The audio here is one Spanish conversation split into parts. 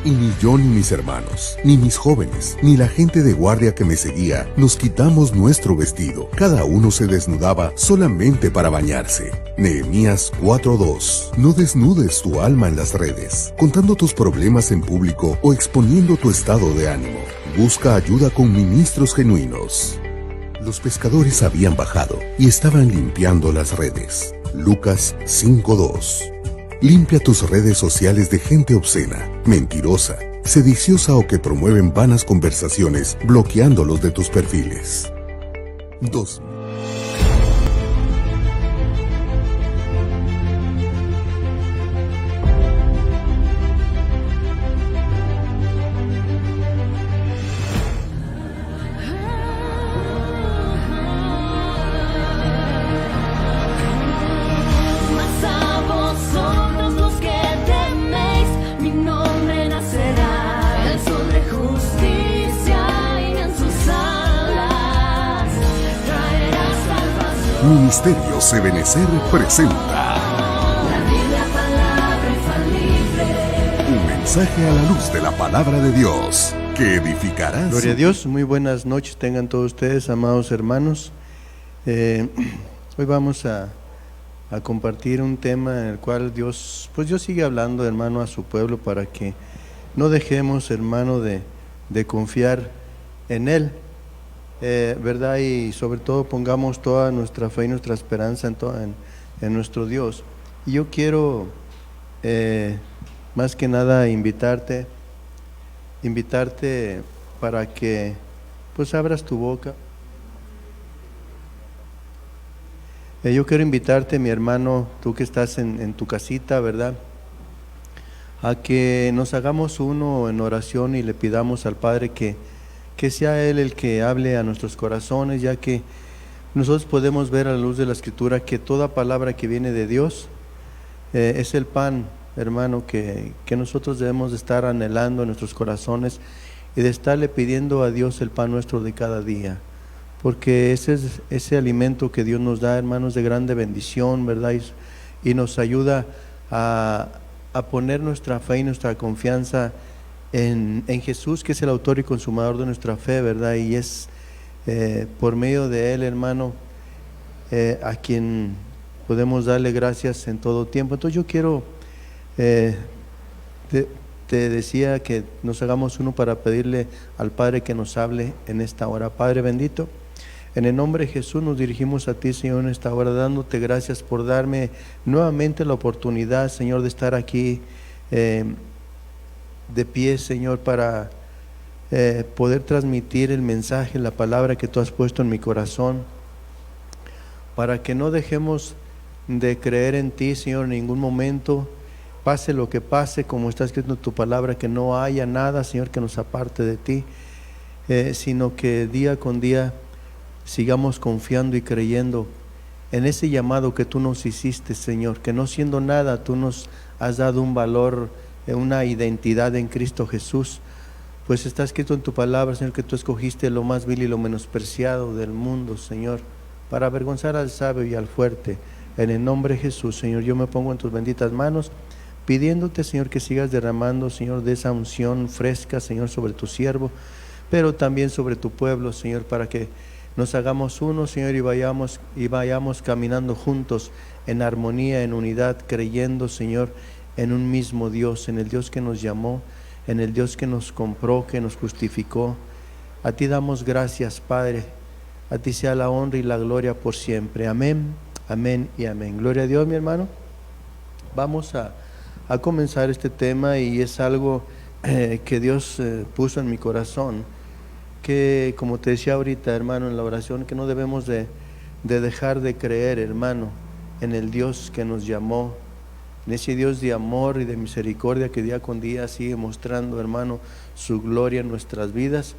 Y ni yo ni mis hermanos, ni mis jóvenes, ni la gente de guardia que me seguía, nos quitamos nuestro vestido. Cada uno se desnudaba solamente para bañarse. Nehemías 4:2. No desnudes tu alma en las redes, contando tus problemas en público o exponiendo tu estado de ánimo. Busca ayuda con ministros genuinos. Los pescadores habían bajado y estaban limpiando las redes. Lucas 5:2. Limpia tus redes sociales de gente obscena, mentirosa, sediciosa o que promueven vanas conversaciones, bloqueándolos de tus perfiles. 2. Ministerios Ebenecer presenta un mensaje a la luz de la palabra de Dios que edificará. Gloria a Dios, muy buenas noches tengan todos ustedes, amados hermanos. Hoy vamos a compartir un tema en el cual Dios sigue hablando, hermano, a su pueblo para que no dejemos, hermano, de confiar en Él. ¿Verdad? Y sobre todo pongamos toda nuestra fe y nuestra esperanza en nuestro Dios. Y yo quiero más que nada invitarte para que pues abras tu boca. Yo quiero invitarte, mi hermano, tú que estás en tu casita, ¿verdad?, a que nos hagamos uno en oración y le pidamos al Padre que sea Él el que hable a nuestros corazones, ya que nosotros podemos ver a la luz de la Escritura que toda palabra que viene de Dios es el pan, hermano, que nosotros debemos de estar anhelando en nuestros corazones y de estarle pidiendo a Dios el pan nuestro de cada día, porque ese es ese alimento que Dios nos da, hermanos, de grande bendición, ¿verdad? Y nos ayuda a poner nuestra fe y nuestra confianza en Jesús, que es el autor y consumador de nuestra fe, ¿verdad? Y es por medio de Él, hermano, a quien podemos darle gracias en todo tiempo. Entonces yo quiero, te decía que nos hagamos uno para pedirle al Padre que nos hable en esta hora. Padre bendito, en el nombre de Jesús nos dirigimos a ti, Señor, en esta hora, dándote gracias por darme nuevamente la oportunidad, Señor, de estar aquí de pie, Señor, para poder transmitir el mensaje, la palabra que tú has puesto en mi corazón, para que no dejemos de creer en ti, Señor, en ningún momento, pase lo que pase, como está escrito en tu palabra, que no haya nada, Señor, que nos aparte de ti, sino que día con día sigamos confiando y creyendo en ese llamado que tú nos hiciste, Señor, que no siendo nada, tú nos has dado un valor, una identidad en Cristo Jesús, pues está escrito en tu palabra, Señor, que tú escogiste lo más vil y lo menospreciado del mundo, Señor, para avergonzar al sabio y al fuerte. En el nombre de Jesús, Señor, yo me pongo en tus benditas manos, pidiéndote, Señor, que sigas derramando, Señor, de esa unción fresca, Señor, sobre tu siervo, pero también sobre tu pueblo, Señor, para que nos hagamos uno, Señor, y vayamos caminando juntos en armonía, en unidad, creyendo, Señor, en un mismo Dios, en el Dios que nos llamó, en el Dios que nos compró, que nos justificó. A ti damos gracias, Padre. A ti sea la honra y la gloria por siempre. Amén, amén y amén. Gloria a Dios, mi hermano. Vamos a comenzar este tema, y es algo que Dios puso en mi corazón, que, como te decía ahorita, hermano, en la oración, que no debemos de dejar de creer, hermano, en el Dios que nos llamó, en ese Dios de amor y de misericordia que día con día sigue mostrando, hermano, su gloria en nuestras vidas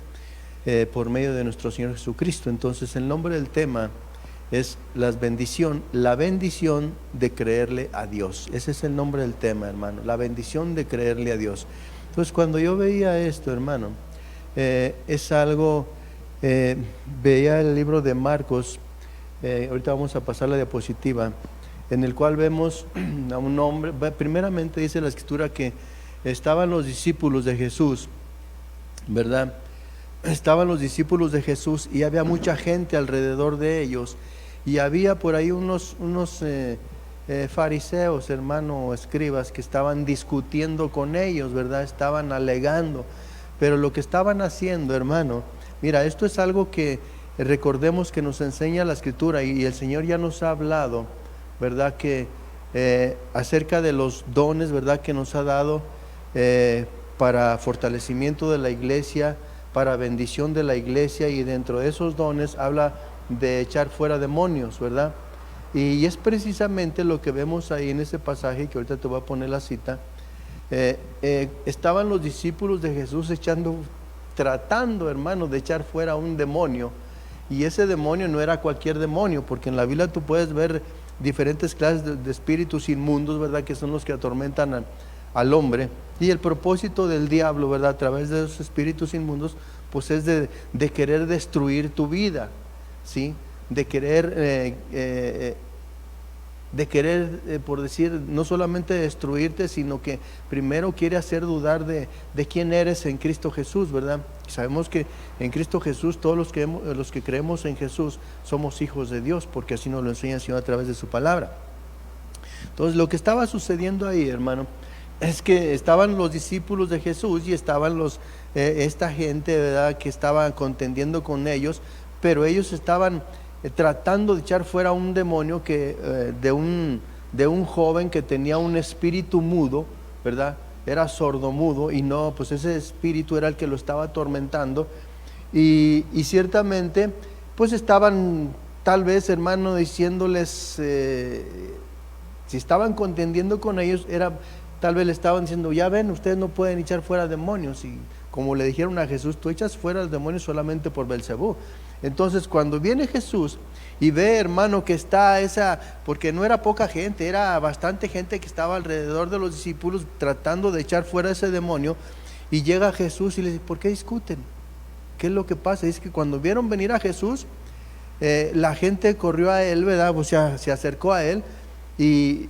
por medio de nuestro Señor Jesucristo. Entonces, el nombre del tema es la bendición de creerle a Dios. Ese es el nombre del tema, hermano, la bendición de creerle a Dios. Entonces, cuando yo veía esto, hermano, es algo, veía el libro de Marcos, ahorita vamos a pasar la diapositiva, en el cual vemos a un hombre. Primeramente dice la Escritura que estaban los discípulos de Jesús, ¿verdad? Estaban los discípulos de Jesús y había mucha gente alrededor de ellos, y había por ahí unos fariseos, hermano, escribas, que estaban discutiendo con ellos, ¿verdad? Estaban alegando, pero lo que estaban haciendo, hermano, mira, esto es algo que recordemos que nos enseña la Escritura, y el Señor ya nos ha hablado, ¿verdad? Que acerca de los dones, ¿verdad? Que nos ha dado para fortalecimiento de la iglesia, para bendición de la iglesia, y dentro de esos dones habla de echar fuera demonios, ¿verdad? Y es precisamente lo que vemos ahí en ese pasaje, que ahorita te voy a poner la cita. Estaban los discípulos de Jesús tratando, hermano, de echar fuera un demonio, y ese demonio no era cualquier demonio, porque en la Biblia tú puedes ver diferentes clases de espíritus inmundos, ¿verdad? Que son los que atormentan al hombre, y el propósito del diablo, ¿verdad? A través de esos espíritus inmundos, pues es de querer destruir tu vida, ¿sí? De querer, por decir, no solamente destruirte, sino que primero quiere hacer dudar de quién eres en Cristo Jesús, ¿verdad? Sabemos que en Cristo Jesús, todos los que creemos en Jesús somos hijos de Dios, porque así nos lo enseña el Señor a través de su palabra. Entonces, lo que estaba sucediendo ahí, hermano, es que estaban los discípulos de Jesús y estaban esta gente, ¿verdad?, que estaba contendiendo con ellos, pero ellos estaban tratando de echar fuera un demonio de un joven que tenía un espíritu mudo, ¿verdad? Era sordomudo, y no, pues ese espíritu era el que lo estaba atormentando, y ciertamente pues estaban tal vez, hermano, diciéndoles, si estaban contendiendo con ellos, tal vez le estaban diciendo, ya ven, ustedes no pueden echar fuera demonios, y como le dijeron a Jesús, tú echas fuera los demonios solamente por Belcebú. Entonces, cuando viene Jesús y ve, hermano, que está porque no era poca gente, era bastante gente que estaba alrededor de los discípulos tratando de echar fuera ese demonio, y llega Jesús y le dice, ¿por qué discuten? ¿Qué es lo que pasa? Es que cuando vieron venir a Jesús, la gente corrió a él, ¿verdad? O sea, se acercó a él, y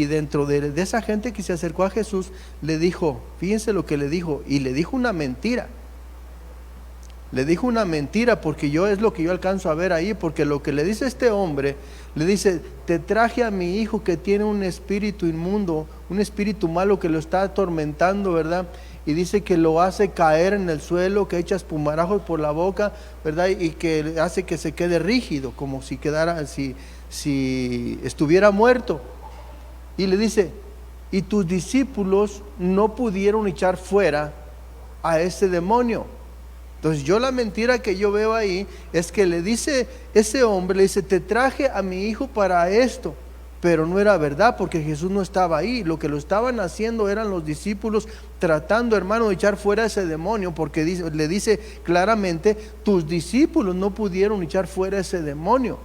dentro de esa gente que se acercó a Jesús, le dijo, fíjense lo que le dijo, y le dijo una mentira. Le dijo una mentira, porque es lo que yo alcanzo a ver ahí, porque lo que le dice este hombre, le dice, te traje a mi hijo que tiene un espíritu inmundo, un espíritu malo que lo está atormentando, ¿verdad? Y dice que lo hace caer en el suelo, que echa espumarajos por la boca, ¿verdad? Y que hace que se quede rígido, como si estuviera muerto. Y le dice, y tus discípulos no pudieron echar fuera a ese demonio. Entonces yo la mentira que yo veo ahí es que le dice ese hombre, le dice, te traje a mi hijo para esto, pero no era verdad, porque Jesús no estaba ahí. Lo que lo estaban haciendo eran los discípulos tratando, hermano, de echar fuera ese demonio, porque le dice claramente, tus discípulos no pudieron echar fuera ese demonio.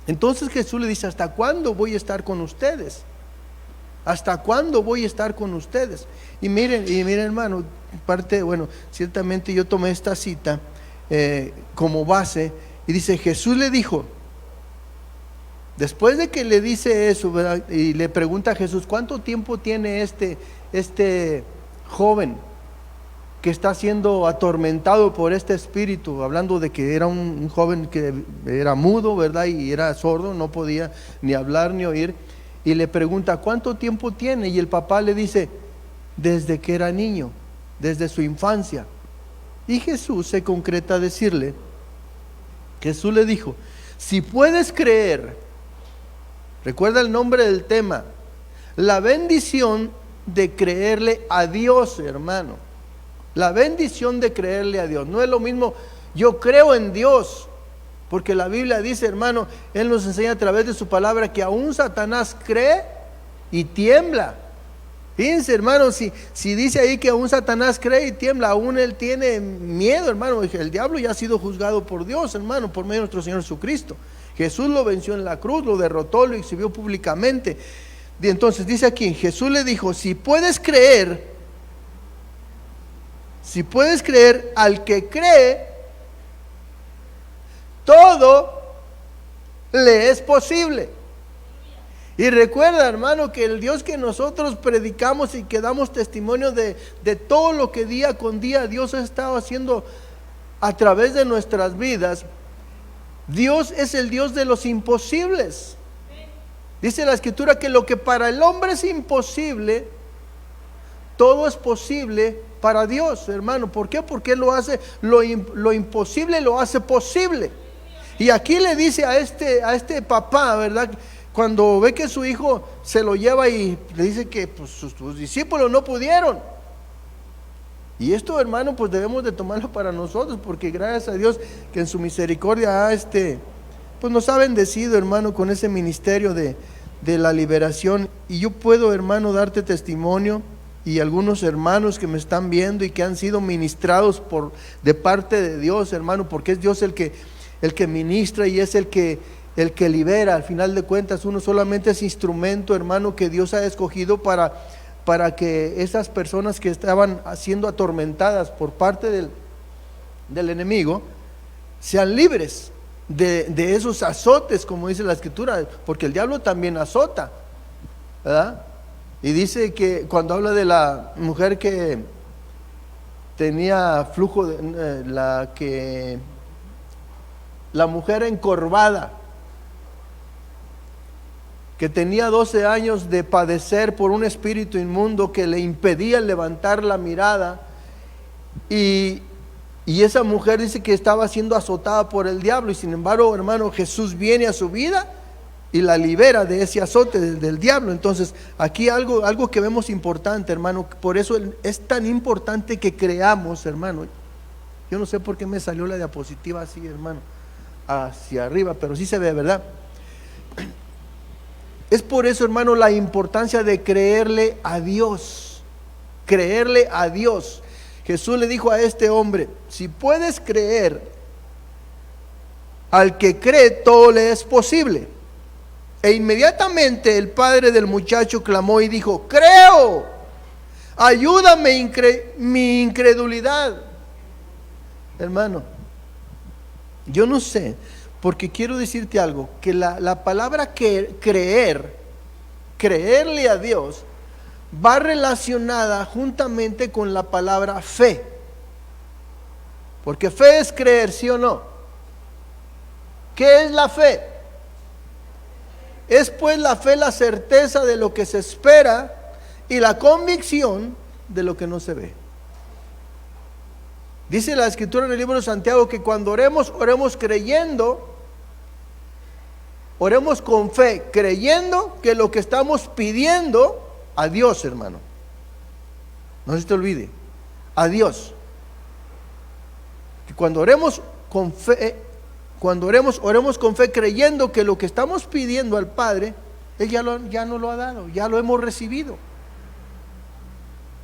Entonces Jesús le dice, ¿hasta cuándo voy a estar con ustedes? ¿Hasta cuándo voy a estar con ustedes? Y miren, hermano, ciertamente yo tomé esta cita como base, y dice, Jesús le dijo, después de que le dice eso, ¿verdad? Y le pregunta a Jesús, ¿cuánto tiempo tiene este joven que está siendo atormentado por este espíritu? Hablando de que era un joven que era mudo, ¿verdad? Y era sordo, no podía ni hablar ni oír. Y le pregunta, ¿cuánto tiempo tiene? Y el papá le dice, desde que era niño, desde su infancia. Y Jesús se concreta a decirle, Jesús le dijo, si puedes creer, recuerda el nombre del tema, la bendición de creerle a Dios, hermano. La bendición de creerle a Dios. No es lo mismo, yo creo en Dios, porque la Biblia dice, hermano, Él nos enseña a través de su palabra que aún Satanás cree y tiembla. Fíjense, hermano, si dice ahí que aún Satanás cree y tiembla, aún él tiene miedo, hermano. El diablo ya ha sido juzgado por Dios, hermano, por medio de nuestro Señor Jesucristo. Jesús lo venció en la cruz, lo derrotó, lo exhibió públicamente. Y entonces dice aquí, Jesús le dijo, si puedes creer al que cree, todo le es posible. Y recuerda, hermano, que el Dios que nosotros predicamos y que damos testimonio de todo lo que día con día Dios ha estado haciendo a través de nuestras vidas, Dios es el Dios de los imposibles. Dice la Escritura que lo que para el hombre es imposible, todo es posible para Dios, hermano. ¿Por qué? Porque Él lo hace, lo imposible lo hace posible. Y aquí le dice a este papá, ¿verdad?, cuando ve que su hijo se lo lleva y le dice que pues, sus discípulos no pudieron. Y esto, hermano, pues debemos de tomarlo para nosotros, porque gracias a Dios que en su misericordia pues nos ha bendecido, hermano, con ese ministerio de la liberación. Y yo puedo, hermano, darte testimonio, y algunos hermanos que me están viendo y que han sido ministrados de parte de Dios, hermano, porque es Dios el que ministra y es el que libera. Al final de cuentas, uno solamente es instrumento, hermano, que Dios ha escogido para que esas personas que estaban siendo atormentadas por parte del enemigo sean libres de esos azotes, como dice la Escritura, porque el diablo también azota, ¿verdad? Y dice que cuando habla de la mujer que tenía flujo, la mujer encorvada, que tenía 12 años de padecer por un espíritu inmundo que le impedía levantar la mirada, y esa mujer dice que estaba siendo azotada por el diablo, y sin embargo, hermano, Jesús viene a su vida y la libera de ese azote del diablo. Entonces aquí algo que vemos importante, hermano, por eso es tan importante que creamos, hermano. Yo no sé por qué me salió la diapositiva así, hermano, hacia arriba, pero sí se ve, ¿verdad? Es por eso, hermano, la importancia de creerle a Dios. Creerle a Dios. Jesús le dijo a este hombre: si puedes creer, al que cree todo le es posible. E inmediatamente el padre del muchacho clamó y dijo: creo, ayúdame mi incredulidad. Hermano, yo no sé, porque quiero decirte algo, que la palabra creerle a Dios, va relacionada juntamente con la palabra fe. Porque fe es creer, ¿sí o no? ¿Qué es la fe? Es pues la fe la certeza de lo que se espera y la convicción de lo que no se ve. Dice la Escritura en el libro de Santiago que cuando oremos creyendo, oremos con fe, creyendo que lo que estamos pidiendo a Dios, hermano, no se te olvide, a Dios. Que cuando oremos con fe, oremos con fe, creyendo que lo que estamos pidiendo al Padre, Él ya nos lo ha dado, ya lo hemos recibido.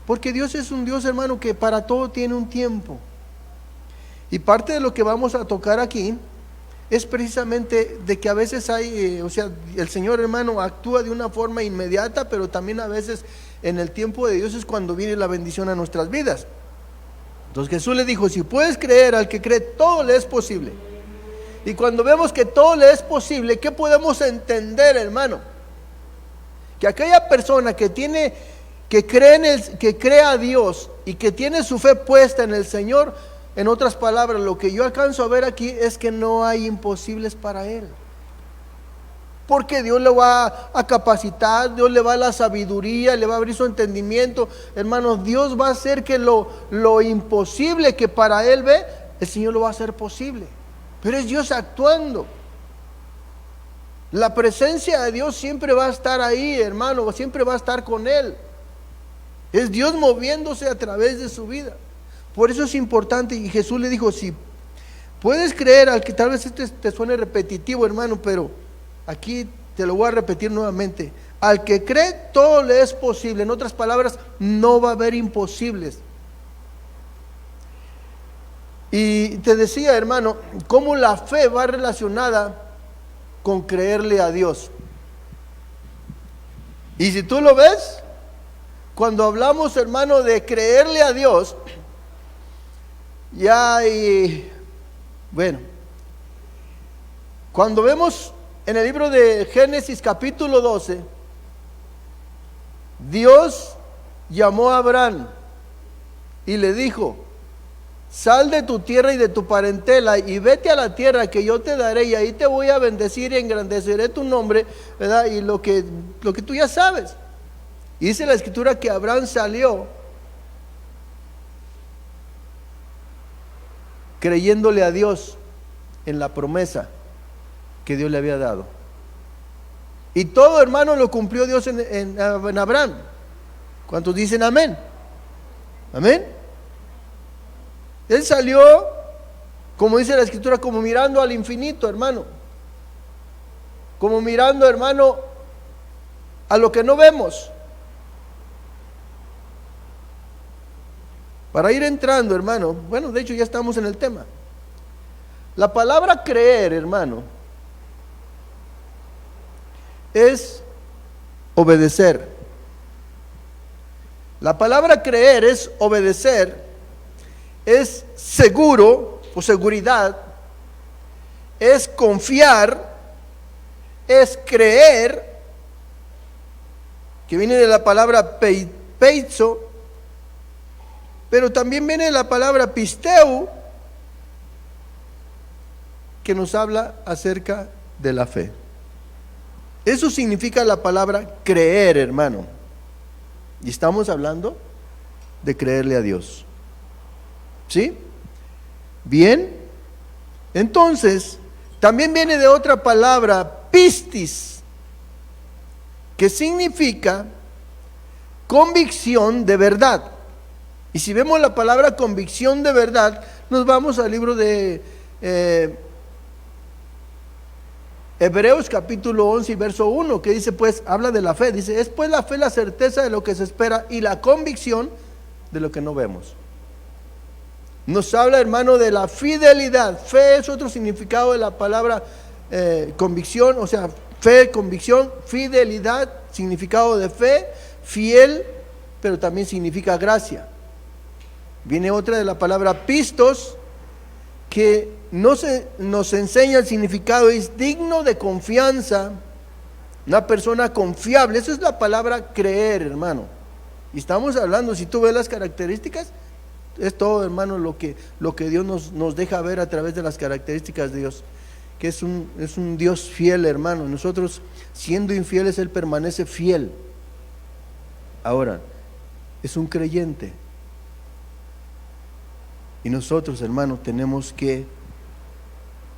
Porque Dios es un Dios, hermano, que para todo tiene un tiempo. Y parte de lo que vamos a tocar aquí es precisamente de que a veces hay, el Señor, hermano, actúa de una forma inmediata, pero también a veces en el tiempo de Dios es cuando viene la bendición a nuestras vidas. Entonces Jesús le dijo: si puedes creer, al que cree todo le es posible. Y cuando vemos que todo le es posible, ¿qué podemos entender, hermano? Que aquella persona que cree a Dios y que tiene su fe puesta en el Señor, en otras palabras, lo que yo alcanzo a ver aquí es que no hay imposibles para él. Porque Dios le va a capacitar, Dios le va a la sabiduría, le va a abrir su entendimiento. Hermanos, Dios va a hacer que lo imposible que para él ve, el Señor lo va a hacer posible. Pero es Dios actuando. La presencia de Dios siempre va a estar ahí, hermano, siempre va a estar con él. Es Dios moviéndose a través de su vida. Por eso es importante. Y Jesús le dijo: si puedes creer, al que tal vez esto te suene repetitivo, hermano, pero aquí te lo voy a repetir nuevamente: al que cree todo le es posible. En otras palabras, no va a haber imposibles. Y te decía, hermano, cómo la fe va relacionada con creerle a Dios. Y si tú lo ves, cuando hablamos, hermano, de creerle a Dios, cuando vemos En el libro de Génesis capítulo 12, Dios llamó a Abraham y le dijo: sal de tu tierra y de tu parentela y vete a la tierra que yo te daré, y ahí te voy a bendecir y engrandeceré tu nombre, ¿verdad? Y lo que tú ya sabes. Y dice la escritura que Abraham salió creyéndole a Dios en la promesa que Dios le había dado. Y todo, hermano, lo cumplió Dios en Abraham. ¿Cuántos dicen amén? Amén. Él salió, como dice la escritura, como mirando al infinito, hermano. Como mirando, hermano, a lo que no vemos. Para ir entrando, hermano, bueno, de hecho ya estamos en el tema. La palabra creer, hermano, es obedecer. La palabra creer es obedecer, es seguro o seguridad, es confiar, es creer, que viene de la palabra peizo, pero también viene de la palabra pisteu, que nos habla acerca de la fe. Eso significa la palabra creer, hermano. Y estamos hablando de creerle a Dios. ¿Sí? Bien. Entonces, también viene de otra palabra, pistis, que significa convicción de verdad. Y si vemos la palabra convicción de verdad, nos vamos al libro de Hebreos capítulo 11 y verso 1, que dice, pues, habla de la fe. Dice, es pues la fe la certeza de lo que se espera y la convicción de lo que no vemos. Nos habla, hermano, de la fidelidad. Fe es otro significado de la palabra convicción, o sea, fe, convicción, fidelidad, significado de fe, fiel, pero también significa gracia. Viene otra de la palabra pistos, que nos enseña el significado, es digno de confianza, una persona confiable. Esa es la palabra creer, hermano. Y estamos hablando, si tú ves las características, es todo, hermano, lo que Dios nos deja ver a través de las características de Dios, que es un Dios fiel, hermano. Nosotros, siendo infieles, Él permanece fiel. Ahora, es un creyente. Y nosotros, hermanos, tenemos que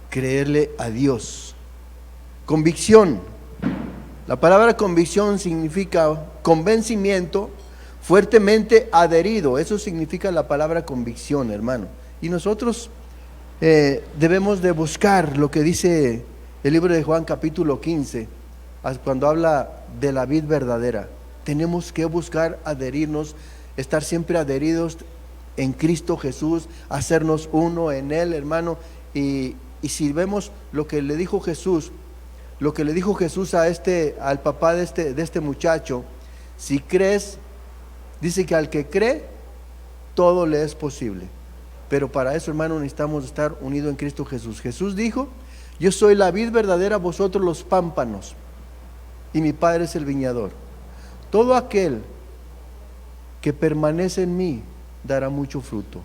creerle a Dios. Convicción. La palabra convicción significa convencimiento, fuertemente adherido. Eso significa la palabra convicción, hermano. Y nosotros debemos de buscar lo que dice el libro de Juan capítulo 15, cuando habla de la vid verdadera. Tenemos que buscar adherirnos, estar siempre adheridos en Cristo Jesús, hacernos uno en Él, hermano. Y si vemos lo que le dijo Jesús, al papá de este muchacho, si crees, dice que al que cree, todo le es posible. Pero para eso, hermano, necesitamos estar unidos en Cristo Jesús. Jesús dijo, yo soy la vid verdadera, vosotros los pámpanos, y mi Padre es el viñador. Todo aquel que permanece en mí dará mucho fruto.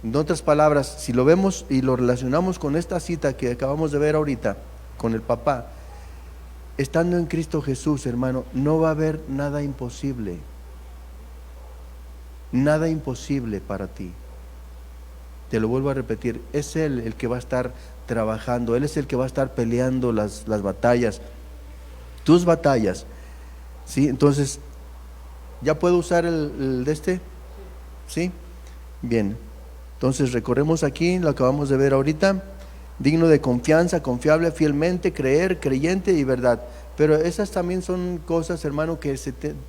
En otras palabras, si lo vemos y lo relacionamos con esta cita que acabamos de ver ahorita, con el papá, estando en Cristo Jesús, hermano, no va a haber nada imposible. Nada imposible para ti. Te lo vuelvo a repetir, es Él el que va a estar trabajando, Él es el que va a estar peleando las batallas, tus batallas. ¿Sí? Entonces, ¿ya puedo usar el de este? ¿Sí? Bien. Entonces recorremos aquí, lo acabamos de ver ahorita. Digno de confianza, confiable, fielmente, creer, creyente y verdad. Pero esas también son cosas, hermano, que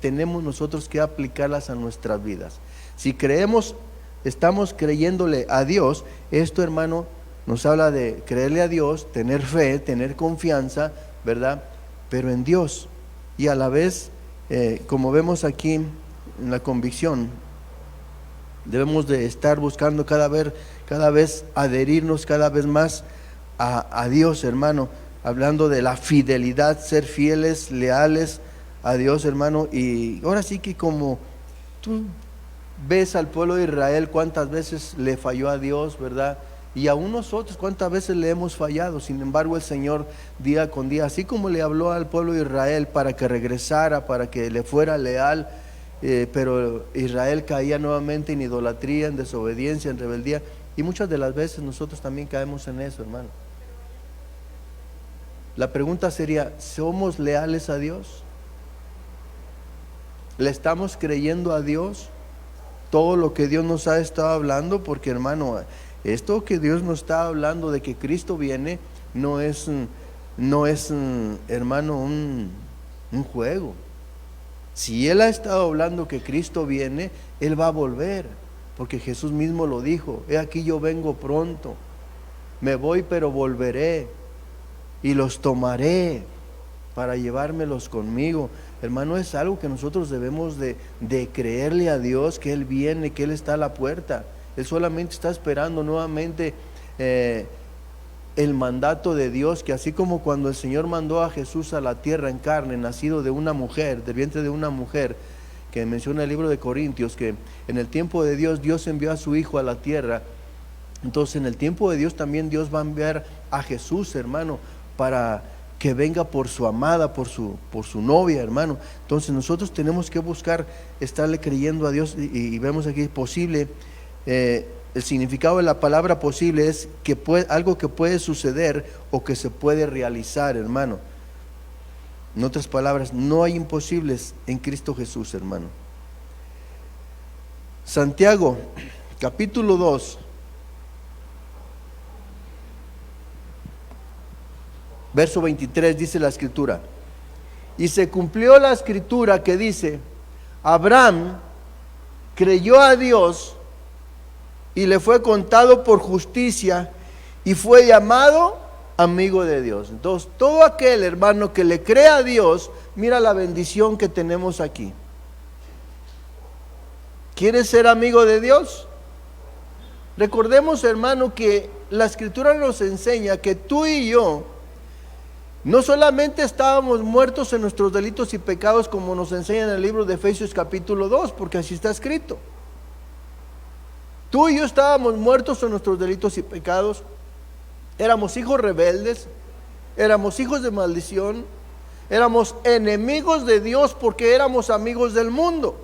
tenemos nosotros que aplicarlas a nuestras vidas. Si creemos, estamos creyéndole a Dios, esto, hermano, nos habla de creerle a Dios, tener fe, tener confianza, ¿verdad? Pero en Dios. Y a la vez, como vemos aquí en la convicción, debemos de estar buscando cada vez adherirnos cada vez más a Dios, hermano, hablando de la fidelidad, ser fieles, leales a Dios, hermano. Y ahora sí que como tú ves al pueblo de Israel cuántas veces le falló a Dios, ¿verdad? Y aún nosotros cuántas veces le hemos fallado. Sin embargo, el Señor día con día, así como le habló al pueblo de Israel para que regresara, para que le fuera leal, pero Israel caía nuevamente en idolatría, en desobediencia, en rebeldía. Y muchas de las veces nosotros también caemos en eso, hermano. La pregunta sería, ¿somos leales a Dios? ¿Le estamos creyendo a Dios todo lo que Dios nos ha estado hablando? Porque, hermano, esto que Dios nos está hablando de que Cristo viene no es hermano, un juego. Si Él ha estado hablando que Cristo viene, Él va a volver, porque Jesús mismo lo dijo: he aquí yo vengo pronto, me voy pero volveré y los tomaré para llevármelos conmigo. Hermano, es algo que nosotros debemos de creerle a Dios, que Él viene, que Él está a la puerta. Él solamente está esperando nuevamente el mandato de Dios, que así como cuando el Señor mandó a Jesús a la tierra en carne, nacido de una mujer, del vientre de una mujer, que menciona el libro de Corintios, que en el tiempo de Dios, Dios envió a su Hijo a la tierra. Entonces en el tiempo de Dios también Dios va a enviar a Jesús, hermano, para que venga por su amada, por su novia, hermano. Entonces nosotros tenemos que buscar estarle creyendo a Dios, y vemos aquí posible. El significado de la palabra posible es que algo que puede suceder o que se puede realizar, hermano. En otras palabras, no hay imposibles en Cristo Jesús, hermano. Santiago, capítulo 2, verso 23, dice la Escritura: y se cumplió la Escritura que dice: Abraham creyó a Dios y le fue contado por justicia, y fue llamado amigo de Dios. Entonces, todo aquel, hermano, que le cree a Dios, mira la bendición que tenemos aquí. ¿Quieres ser amigo de Dios? Recordemos, hermano, que la Escritura nos enseña que tú y yo no solamente estábamos muertos en nuestros delitos y pecados, como nos enseña en el libro de Efesios capítulo 2, porque así está escrito. Tú y yo estábamos muertos en nuestros delitos y pecados, éramos hijos rebeldes, éramos hijos de maldición, éramos enemigos de Dios porque éramos amigos del mundo.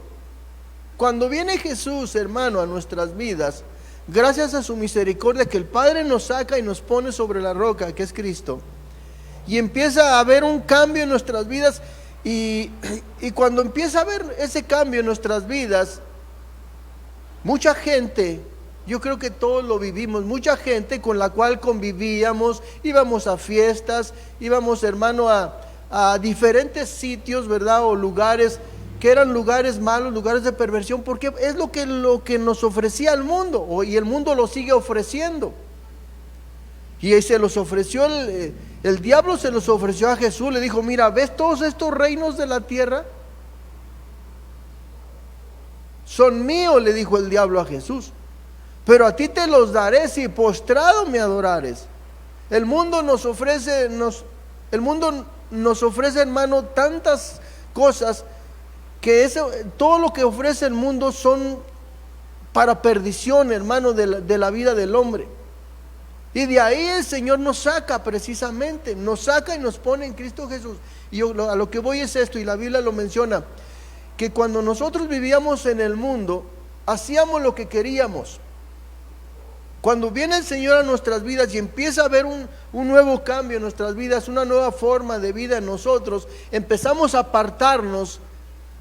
Cuando viene Jesús, hermano, a nuestras vidas, gracias a su misericordia, que el Padre nos saca y nos pone sobre la roca, que es Cristo, y empieza a haber un cambio en nuestras vidas, y cuando empieza a haber ese cambio en nuestras vidas, mucha gente, yo creo que todos lo vivimos, mucha gente con la cual convivíamos, íbamos a fiestas, íbamos, hermano, a diferentes sitios, ¿verdad? O lugares que eran lugares malos, lugares de perversión, porque es lo que nos ofrecía el mundo, y el mundo lo sigue ofreciendo. Y se los ofreció, el diablo se los ofreció a Jesús, le dijo: mira, ¿ves todos estos reinos de la tierra? Son míos, le dijo el diablo a Jesús, pero a ti te los daré si postrado me adorares. El mundo nos ofrece, hermano, tantas cosas que todo lo que ofrece el mundo son para perdición, hermano, de la vida del hombre. Y de ahí el Señor nos saca, precisamente, nos saca y nos pone en Cristo Jesús. Y yo a lo que voy es esto, y la Biblia lo menciona, que cuando nosotros vivíamos en el mundo, hacíamos lo que queríamos. Cuando viene el Señor a nuestras vidas y empieza a haber un nuevo cambio en nuestras vidas, una nueva forma de vida en nosotros, empezamos a apartarnos,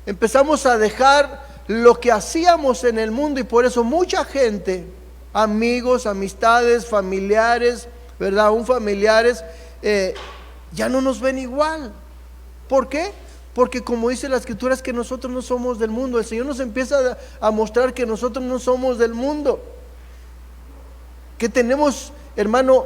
empezamos a dejar lo que hacíamos en el mundo, y por eso mucha gente, amigos, amistades, familiares, ¿verdad? Aún familiares, ya no nos ven igual. ¿Por qué? Porque como dice la Escritura, es que nosotros no somos del mundo. El Señor nos empieza a mostrar que nosotros no somos del mundo, que tenemos, hermano,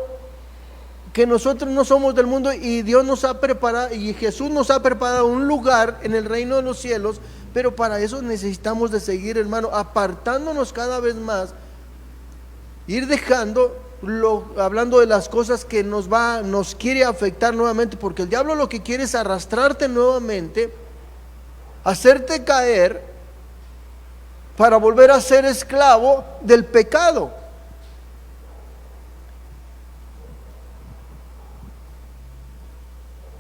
que nosotros no somos del mundo, y Dios nos ha preparado, y Jesús nos ha preparado un lugar en el reino de los cielos. Pero para eso necesitamos de seguir, hermano, apartándonos cada vez más, ir dejando hablando de las cosas que nos quiere afectar nuevamente, porque el diablo lo que quiere es arrastrarte nuevamente, hacerte caer para volver a ser esclavo del pecado.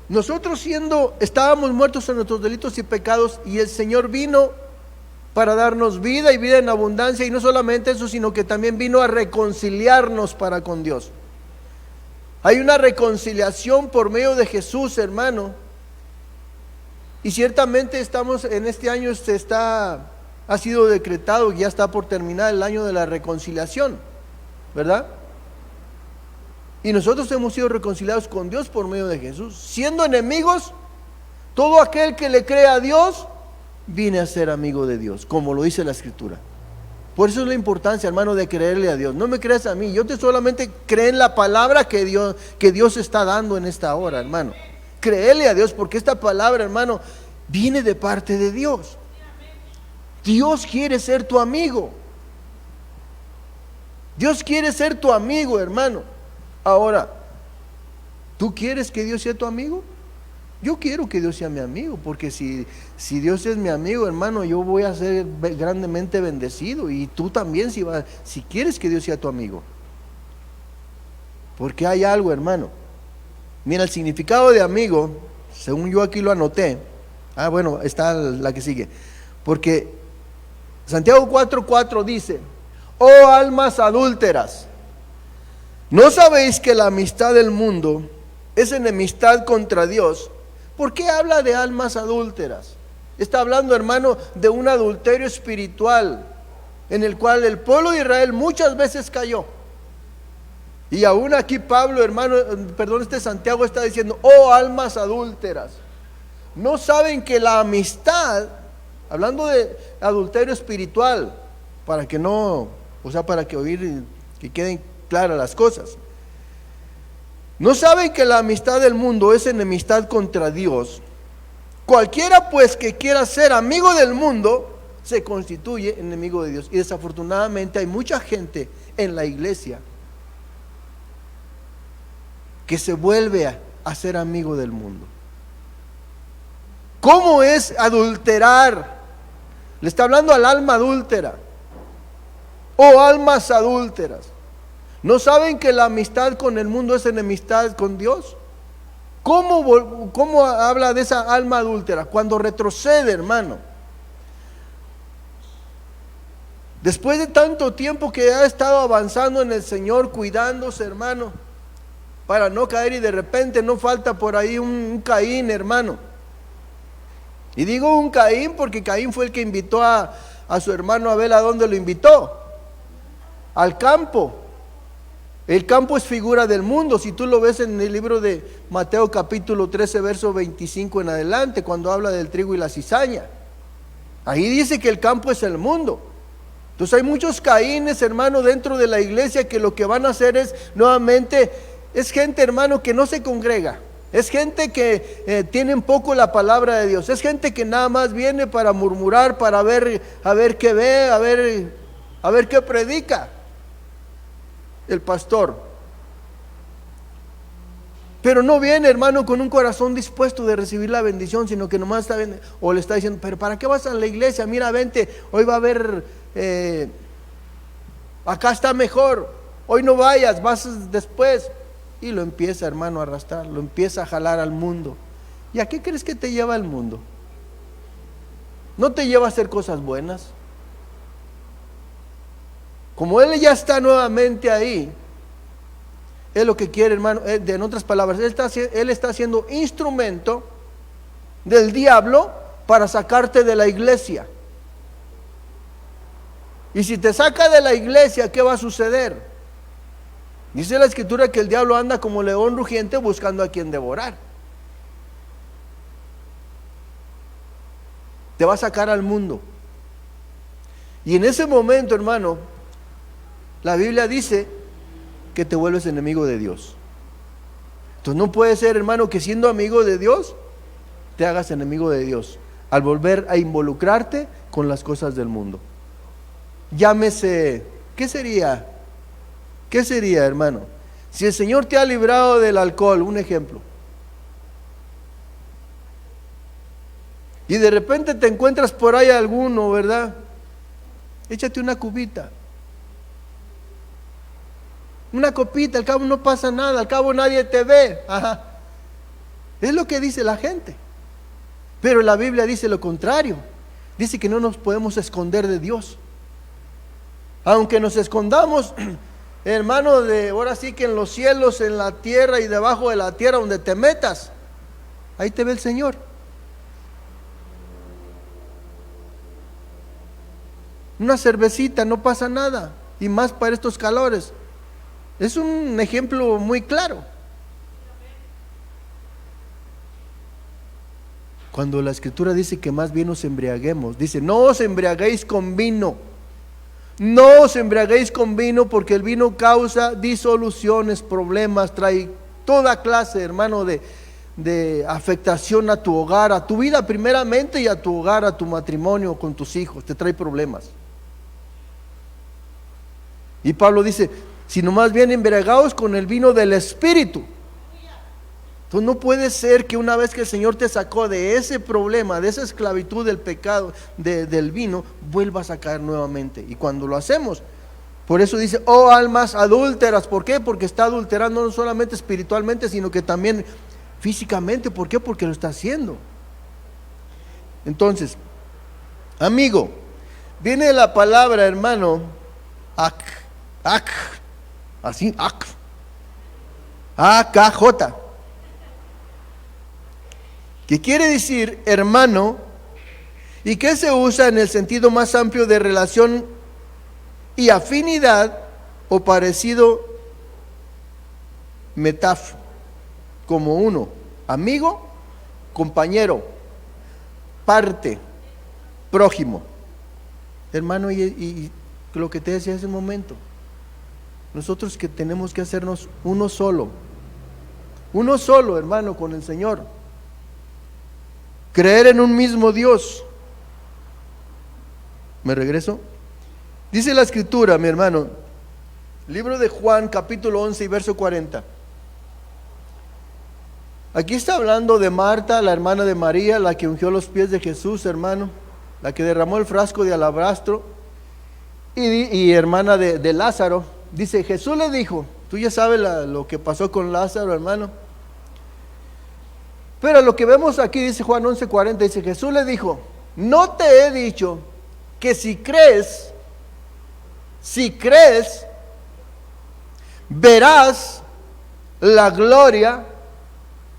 Nosotros estábamos muertos en nuestros delitos y pecados, y el Señor vino para darnos vida y vida en abundancia, y no solamente eso, sino que también vino a reconciliarnos para con Dios. Hay una reconciliación por medio de Jesús, hermano, y ciertamente estamos en este año, ha sido decretado, ya está por terminar el año de la reconciliación, ¿verdad? Y nosotros hemos sido reconciliados con Dios por medio de Jesús. Siendo enemigos, todo aquel que le cree a Dios viene a ser amigo de Dios, como lo dice la Escritura. Por eso es la importancia, hermano, de creerle a Dios. No me creas a mí, yo te solamente creo en la palabra que Dios está dando en esta hora, hermano. Créele a Dios, porque esta palabra, hermano, viene de parte de Dios. Dios quiere ser tu amigo. Dios quiere ser tu amigo, hermano. Ahora, ¿tú quieres que Dios sea tu amigo? Yo quiero que Dios sea mi amigo, porque si Dios es mi amigo, hermano, yo voy a ser grandemente bendecido, y tú también si quieres que Dios sea tu amigo. Porque hay algo, hermano. Mira, el significado de amigo, según yo aquí lo anoté. Bueno, está la que sigue. Porque Santiago 4:4 dice: oh almas adúlteras, ¿no sabéis que la amistad del mundo es enemistad contra Dios? ¿Por qué habla de almas adúlteras? Está hablando, hermano, de un adulterio espiritual en el cual el pueblo de Israel muchas veces cayó. Y aún aquí Pablo, hermano, Santiago está diciendo: oh almas adúlteras, ¿no saben que la amistad, hablando de adulterio espiritual, para que queden claras las cosas, ¿no saben que la amistad del mundo es enemistad contra Dios? Cualquiera pues que quiera ser amigo del mundo se constituye enemigo de Dios. Y desafortunadamente hay mucha gente en la iglesia que se vuelve a ser amigo del mundo. ¿Cómo es adulterar? Le está hablando al alma adúltera. Oh almas adúlteras, ¿no saben que la amistad con el mundo es enemistad con Dios? ¿Cómo habla de esa alma adúltera? Cuando retrocede, hermano. Después de tanto tiempo que ha estado avanzando en el Señor, cuidándose, hermano, para no caer, y de repente no falta por ahí un Caín, hermano. Y digo un Caín porque Caín fue el que invitó a su hermano Abel. ¿A dónde lo invitó? Al campo. El campo es figura del mundo. Si tú lo ves en el libro de Mateo capítulo 13, verso 25 en adelante, cuando habla del trigo y la cizaña, ahí dice que el campo es el mundo. Entonces hay muchos Caínes, hermano, dentro de la iglesia, que lo que van a hacer es, nuevamente, es gente, hermano, que no se congrega. Es gente que tiene poco la palabra de Dios. Es gente que nada más viene para murmurar, para ver qué ve, a ver qué predica el pastor. Pero no viene, hermano, con un corazón dispuesto de recibir la bendición, sino que nomás está viendo, o le está diciendo: pero ¿para qué vas a la iglesia? Mira, vente, hoy va a haber, acá está mejor, hoy no vayas, vas después. Y lo empieza, hermano, a arrastrar, lo empieza a jalar al mundo. ¿Y a qué crees que te lleva el mundo? ¿No te lleva a hacer cosas buenas? Como él ya está nuevamente ahí, es lo que quiere, hermano. En otras palabras, él está siendo instrumento del diablo para sacarte de la iglesia. Y si te saca de la iglesia, ¿qué va a suceder? Dice la Escritura que el diablo anda como león rugiente buscando a quien devorar. Te va a sacar al mundo. Y en ese momento, hermano, la Biblia dice que te vuelves enemigo de Dios. Entonces no puede ser, hermano, que siendo amigo de Dios te hagas enemigo de Dios al volver a involucrarte con las cosas del mundo. Llámese, ¿qué sería? ¿Qué sería, hermano? Si el Señor te ha librado del alcohol, un ejemplo, y de repente te encuentras por ahí alguno, ¿verdad? Échate una cubita, una copita, al cabo no pasa nada, al cabo nadie te ve. Ajá. Es lo que dice la gente. Pero la Biblia dice lo contrario. Dice que no nos podemos esconder de Dios. Aunque nos escondamos, hermano, ahora sí que en los cielos, en la tierra y debajo de la tierra, donde te metas, ahí te ve el Señor. Una cervecita, no pasa nada, y más para estos calores. Es un ejemplo muy claro. Cuando la Escritura dice que más bien nos embriaguemos, dice, no os embriaguéis con vino. No os embriaguéis con vino, porque el vino causa disoluciones, problemas, trae toda clase, hermano, de afectación a tu hogar, a tu vida primeramente, y a tu hogar, a tu matrimonio, con tus hijos, te trae problemas. Y Pablo dice, sino más bien embriagaos con el vino del Espíritu. Entonces no puede ser que una vez que el Señor te sacó de ese problema, de esa esclavitud del pecado, del vino, vuelvas a caer nuevamente. Y cuando lo hacemos, por eso dice, oh almas adúlteras. ¿Por qué? Porque está adulterando no solamente espiritualmente, sino que también físicamente. ¿Por qué? Porque lo está haciendo. Entonces, amigo, viene la palabra, hermano, así, AKJ, que quiere decir hermano, y que se usa en el sentido más amplio de relación y afinidad o parecido metaf, como uno, amigo, compañero, parte, prójimo, hermano. Y lo que te decía hace un momento, nosotros que tenemos que hacernos uno solo, hermano, con el Señor, creer en un mismo Dios. ¿Me regreso? Dice la Escritura, mi hermano, libro de Juan, capítulo 11 y verso 40. Aquí está hablando de Marta, la hermana de María, la que ungió los pies de Jesús, hermano, la que derramó el frasco de alabastro, y hermana de Lázaro. Dice, Jesús le dijo, tú ya sabes lo que pasó con Lázaro, hermano. Pero lo que vemos aquí, dice Juan 11:40, dice, Jesús le dijo, no te he dicho que si crees, verás la gloria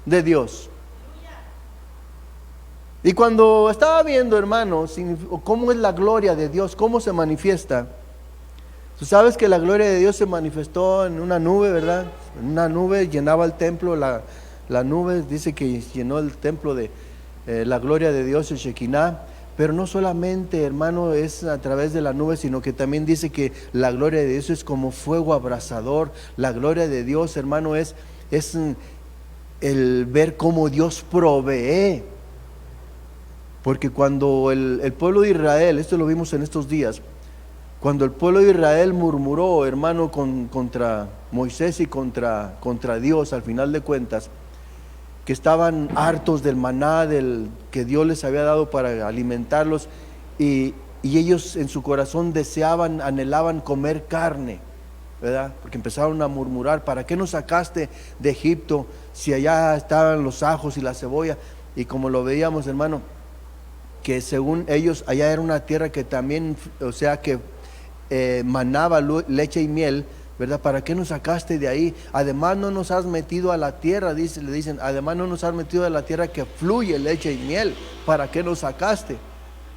de Dios. Y cuando estaba viendo, hermano, cómo es la gloria de Dios, cómo se manifiesta, tú sabes que la gloria de Dios se manifestó en una nube, ¿verdad? En una nube llenaba el templo, la nube dice que llenó el templo de la gloria de Dios, el Shekinah. Pero no solamente, hermano, es a través de la nube, sino que también dice que la gloria de Dios es como fuego abrasador. La gloria de Dios, hermano, es el ver cómo Dios provee. Porque cuando el pueblo de Israel, esto lo vimos en estos días, cuando el pueblo de Israel murmuró, hermano, contra Moisés y contra Dios, al final de cuentas, que estaban hartos del maná que Dios les había dado para alimentarlos, y ellos en su corazón deseaban, anhelaban comer carne, ¿verdad? Porque empezaron a murmurar, ¿para qué nos sacaste de Egipto si allá estaban los ajos y la cebolla? Y como lo veíamos, hermano, que según ellos allá era una tierra que también, o sea que manaba leche y miel, ¿verdad? ¿Para qué nos sacaste de ahí? Además no nos has metido a la tierra, le dicen, además no nos has metido a la tierra que fluye leche y miel. ¿Para qué nos sacaste?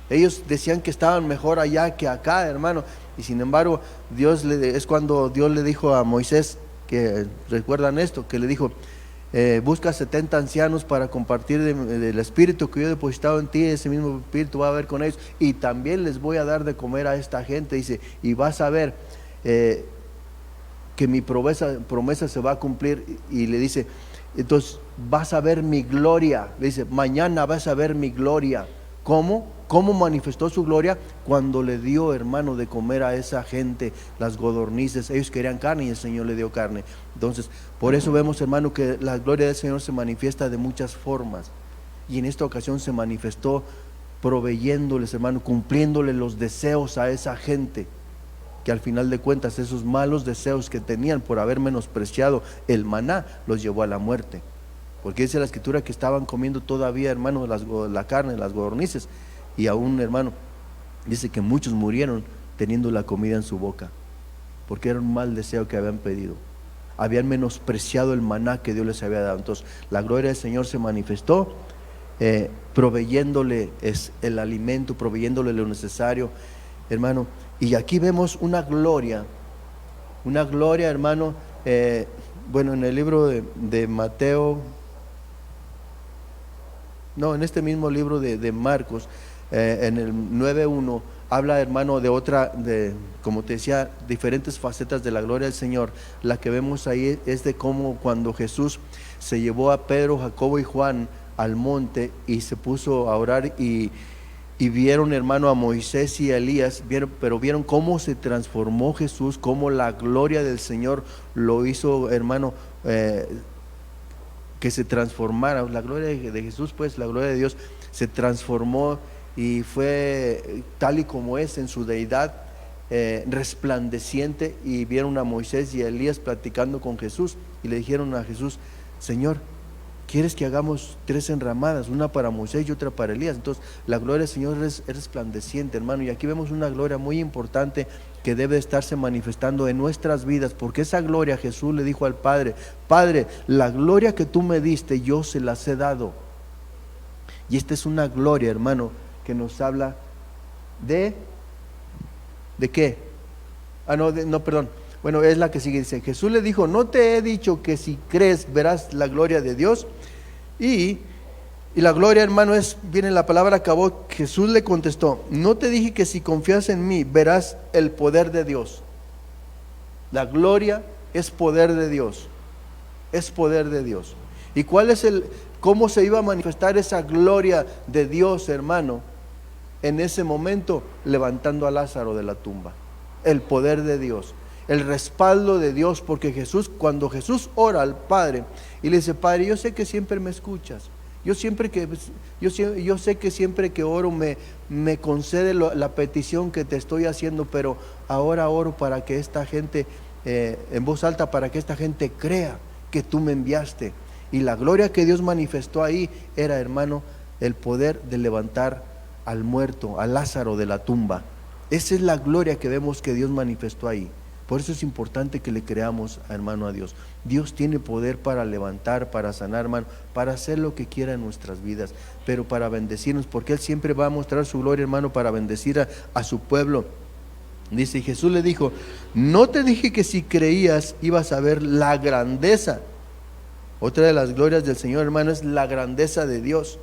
Ellos decían que estaban mejor allá que acá, hermano. Y sin embargo, es cuando Dios le dijo a Moisés, que recuerdan esto, que le dijo, busca 70 ancianos para compartir del espíritu que yo he depositado en ti. Ese mismo espíritu va a haber con ellos, y también les voy a dar de comer a esta gente. Dice, y vas a ver que mi promesa se va a cumplir. Y le dice, entonces vas a ver mi gloria. Le dice, mañana vas a ver mi gloria. ¿Cómo manifestó su gloria? Cuando le dio, hermano, de comer a esa gente, las codornices. Ellos querían carne y el Señor le dio carne. Entonces, por eso vemos, hermano, que la gloria del Señor se manifiesta de muchas formas. Y en esta ocasión se manifestó proveyéndoles, hermano, cumpliéndole los deseos a esa gente, que al final de cuentas esos malos deseos que tenían por haber menospreciado el maná los llevó a la muerte. Porque dice la Escritura que estaban comiendo todavía, hermano, la carne, las codornices, y aún, hermano, dice que muchos murieron teniendo la comida en su boca, porque era un mal deseo que habían pedido. Habían menospreciado el maná que Dios les había dado. Entonces la gloria del Señor se manifestó proveyéndole el alimento, proveyéndole lo necesario, hermano. Y aquí vemos una gloria, hermano, bueno, en el libro de Mateo, no, en este mismo libro de Marcos, en el 9:1, habla, hermano, como te decía, diferentes facetas de la gloria del Señor. La que vemos ahí es de cómo cuando Jesús se llevó a Pedro, Jacobo y Juan al monte y se puso a orar y vieron, hermano, a Moisés y a Elías, pero vieron cómo se transformó Jesús, cómo la gloria del Señor lo hizo, hermano, que se transformara. La gloria de Jesús, pues la gloria de Dios se transformó y fue tal y como es en su deidad, resplandeciente. Y vieron a Moisés y a Elías platicando con Jesús y le dijeron a Jesús: Señor, ¿quieres que hagamos 3 enramadas, una para Moisés y otra para Elías? Entonces la gloria del Señor es resplandeciente, hermano. Y aquí vemos una gloria muy importante que debe estarse manifestando en nuestras vidas, porque esa gloria, Jesús le dijo al Padre: Padre, la gloria que tú me diste yo se las he dado. Y esta es una gloria, hermano, que nos habla ¿de qué? Perdón. Bueno, es la que sigue, dice: Jesús le dijo: no te he dicho que si crees verás la gloria de Dios. Y la gloria, hermano, viene la palabra acabó. Jesús le contestó: no te dije que si confías en mí verás el poder de Dios. La gloria es poder de Dios, es poder de Dios. ¿Y cómo se iba a manifestar esa gloria de Dios, hermano? En ese momento, levantando a Lázaro de la tumba. El poder de Dios, el respaldo de Dios, porque cuando Jesús ora al Padre y le dice: Padre, yo sé que siempre me escuchas, yo sé que siempre que oro me concede la petición que te estoy haciendo, pero ahora oro para que esta gente, en voz alta, para que esta gente crea que tú me enviaste. Y la gloria que Dios manifestó ahí era, hermano, el poder de levantar al muerto, a Lázaro de la tumba. Esa es la gloria que vemos que Dios manifestó ahí. Por eso es importante que le creamos, hermano, a Dios. Dios tiene poder para levantar, para sanar, hermano, para hacer lo que quiera en nuestras vidas, pero para bendecirnos, porque Él siempre va a mostrar su gloria, hermano, para bendecir a su pueblo. Dice: y Jesús le dijo: no te dije que si creías ibas a ver la grandeza. Otra de las glorias del Señor, hermano, es la grandeza de Dios.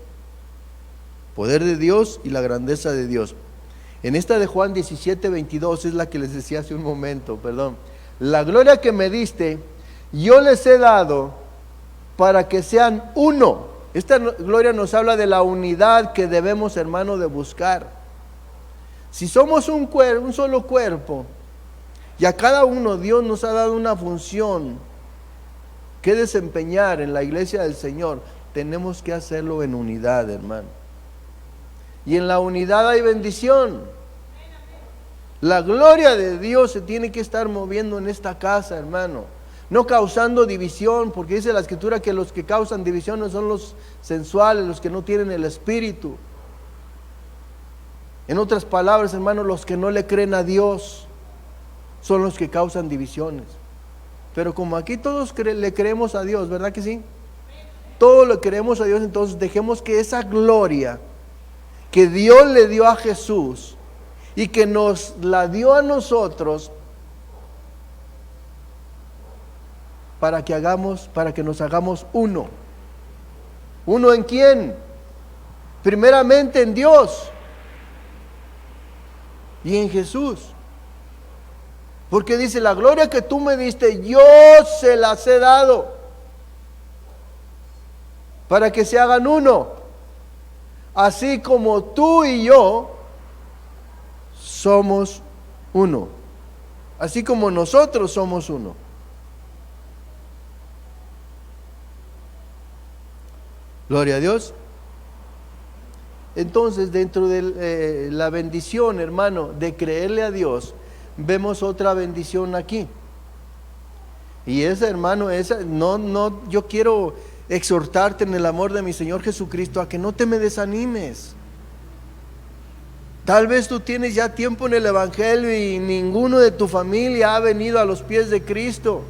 Poder de Dios y la grandeza de Dios. En esta de Juan 17:22 es la que les decía hace un momento, perdón. La gloria que me diste, yo les he dado para que sean uno. Esta gloria nos habla de la unidad que debemos, hermano, de buscar. Si somos un solo cuerpo, y a cada uno Dios nos ha dado una función que desempeñar en la iglesia del Señor, tenemos que hacerlo en unidad, hermano. Y en la unidad hay bendición. La gloria de Dios se tiene que estar moviendo en esta casa, hermano. No causando división, porque dice la Escritura que los que causan división no son los sensuales, los que no tienen el Espíritu. En otras palabras, hermano, los que no le creen a Dios son los que causan divisiones. Pero como aquí todos le creemos a Dios, ¿verdad que sí? Todos le creemos a Dios, entonces dejemos que esa gloria que Dios le dio a Jesús y que nos la dio a nosotros, para que nos hagamos uno. ¿Uno en quién? Primeramente en Dios y en Jesús. Porque dice: la gloria que tú me diste, yo se las he dado para que se hagan uno. así como tú y yo somos uno. Así como nosotros somos uno. Gloria a Dios. Entonces, dentro de la bendición, hermano, de creerle a Dios, vemos otra bendición aquí. Y esa, hermano, yo quiero exhortarte en el amor de mi Señor Jesucristo a que no te me desanimes. Tal vez tú tienes ya tiempo en el Evangelio y ninguno de tu familia ha venido a los pies de Cristo.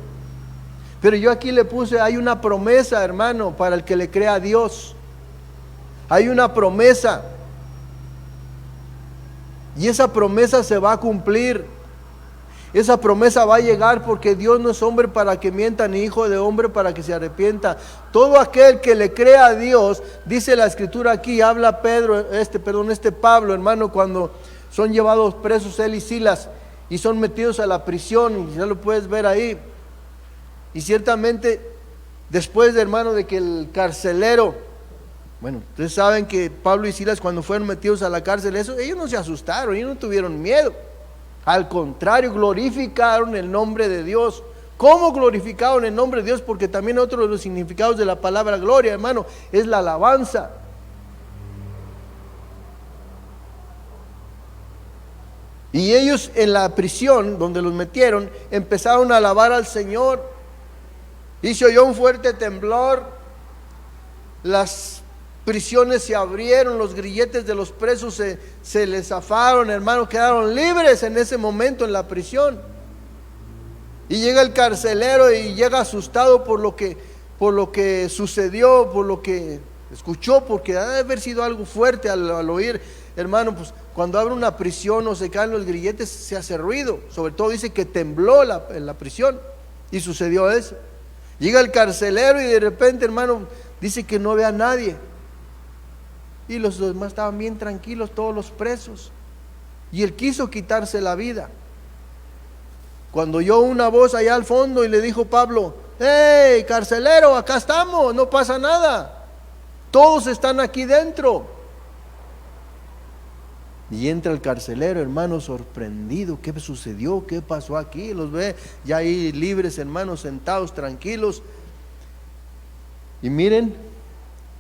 Pero yo aquí le puse, hay una promesa, hermano, para el que le crea a Dios. Hay una promesa. Y esa promesa se va a cumplir. Esa promesa va a llegar, porque Dios no es hombre para que mienta, ni hijo de hombre para que se arrepienta. Todo aquel que le crea a Dios, dice la Escritura aquí, habla Pablo, hermano, cuando son llevados presos él y Silas y son metidos a la prisión, y ya lo puedes ver ahí. Y ciertamente, después de, hermano, de que el carcelero, bueno, ustedes saben que Pablo y Silas, cuando fueron metidos a la cárcel, ellos no se asustaron, ellos no tuvieron miedo. Al contrario, glorificaron el nombre de Dios. ¿Cómo glorificaron el nombre de Dios? Porque también otro de los significados de la palabra gloria, hermano, es la alabanza. Y ellos en la prisión donde los metieron empezaron a alabar al Señor. Y se oyó un fuerte temblor. Las prisiones se abrieron, los grilletes de los presos se les zafaron, hermano, quedaron libres en ese momento en la prisión. Y llega el carcelero y llega asustado por lo que sucedió, por lo que escuchó, porque debe haber sido algo fuerte al oír, hermano, pues cuando abre una prisión o se caen los grilletes se hace ruido, sobre todo dice que tembló en la prisión, y sucedió eso. Llega el carcelero y de repente, hermano, dice que no ve a nadie. Y los demás estaban bien tranquilos, todos los presos. Y él quiso quitarse la vida. Cuando oyó una voz allá al fondo y le dijo Pablo: ¡Hey, carcelero, acá estamos, no pasa nada! Todos están aquí dentro. Y entra el carcelero, hermano, sorprendido. ¿Qué sucedió? ¿Qué pasó aquí? Los ve ya ahí libres, hermanos, sentados, tranquilos. Y miren,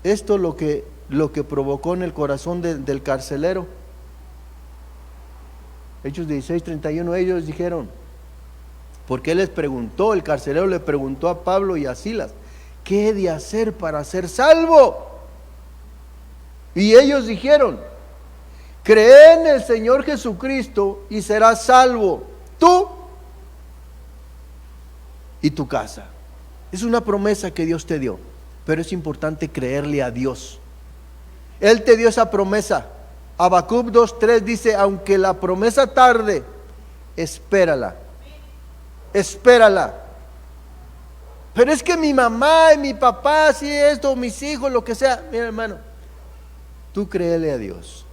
esto lo que provocó en el corazón del carcelero. Hechos 16:31, ellos dijeron, porque él les preguntó, el carcelero le preguntó a Pablo y a Silas: ¿qué he de hacer para ser salvo? Y ellos dijeron: cree en el Señor Jesucristo y serás salvo, tú y tu casa. Es una promesa que Dios te dio, pero es importante creerle a Dios. Él te dio esa promesa. Habacuc 2:3 dice: aunque la promesa tarde, espérala. Espérala. Pero es que mi mamá y mi papá, si esto, mis hijos, lo que sea. Mira, hermano, tú créele a Dios.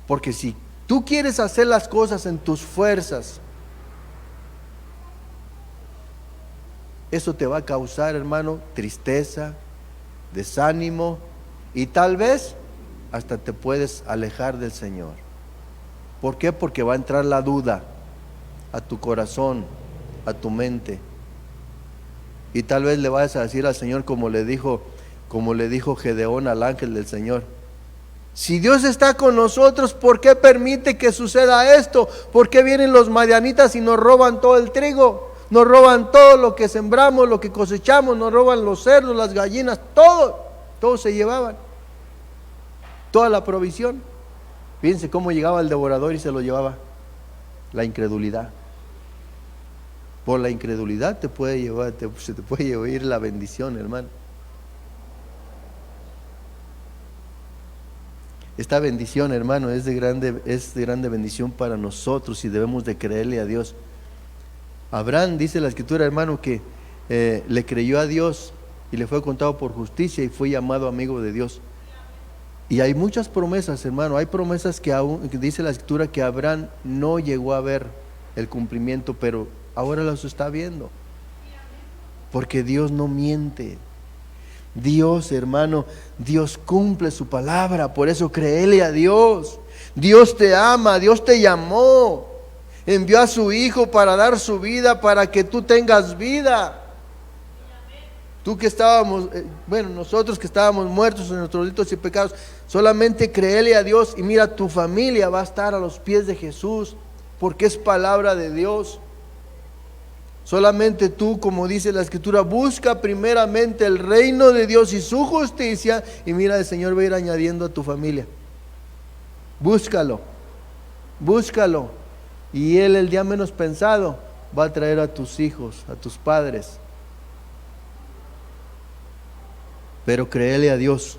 Porque si tú quieres hacer las cosas en tus fuerzas, eso te va a causar, hermano, tristeza, desánimo, y tal vez hasta te puedes alejar del Señor. ¿Por qué? Porque va a entrar la duda a tu corazón, a tu mente. Y tal vez le vayas a decir al Señor como le dijo Gedeón al ángel del Señor: si Dios está con nosotros, ¿por qué permite que suceda esto? ¿Por qué vienen los madianitas y nos roban todo el trigo? Nos roban todo lo que sembramos, lo que cosechamos, nos roban los cerdos, las gallinas, todo se llevaban. Toda la provisión. Fíjense cómo llegaba el devorador y se lo llevaba. La incredulidad. Por la incredulidad se te puede llevar la bendición, hermano. Esta bendición, hermano, es de grande bendición para nosotros y debemos de creerle a Dios. Abraham, dice la Escritura, hermano, que le creyó a Dios y le fue contado por justicia y fue llamado amigo de Dios. Y hay muchas promesas, hermano. Hay promesas que dice la Escritura que Abraham no llegó a ver el cumplimiento, pero ahora los está viendo. Porque Dios no miente. Dios, hermano, Dios cumple su palabra, por eso créele a Dios. Dios te ama, Dios te llamó, envió a su Hijo para dar su vida, para que tú tengas vida. Tú que estábamos, nosotros que estábamos muertos en nuestros delitos y pecados, solamente créele a Dios y mira, tu familia va a estar a los pies de Jesús, porque es palabra de Dios. Solamente tú, como dice la Escritura, busca primeramente el reino de Dios y su justicia, y mira, el Señor va a ir añadiendo a tu familia. Búscalo, búscalo, y Él, el día menos pensado, va a traer a tus hijos, a tus padres. Pero créele a Dios.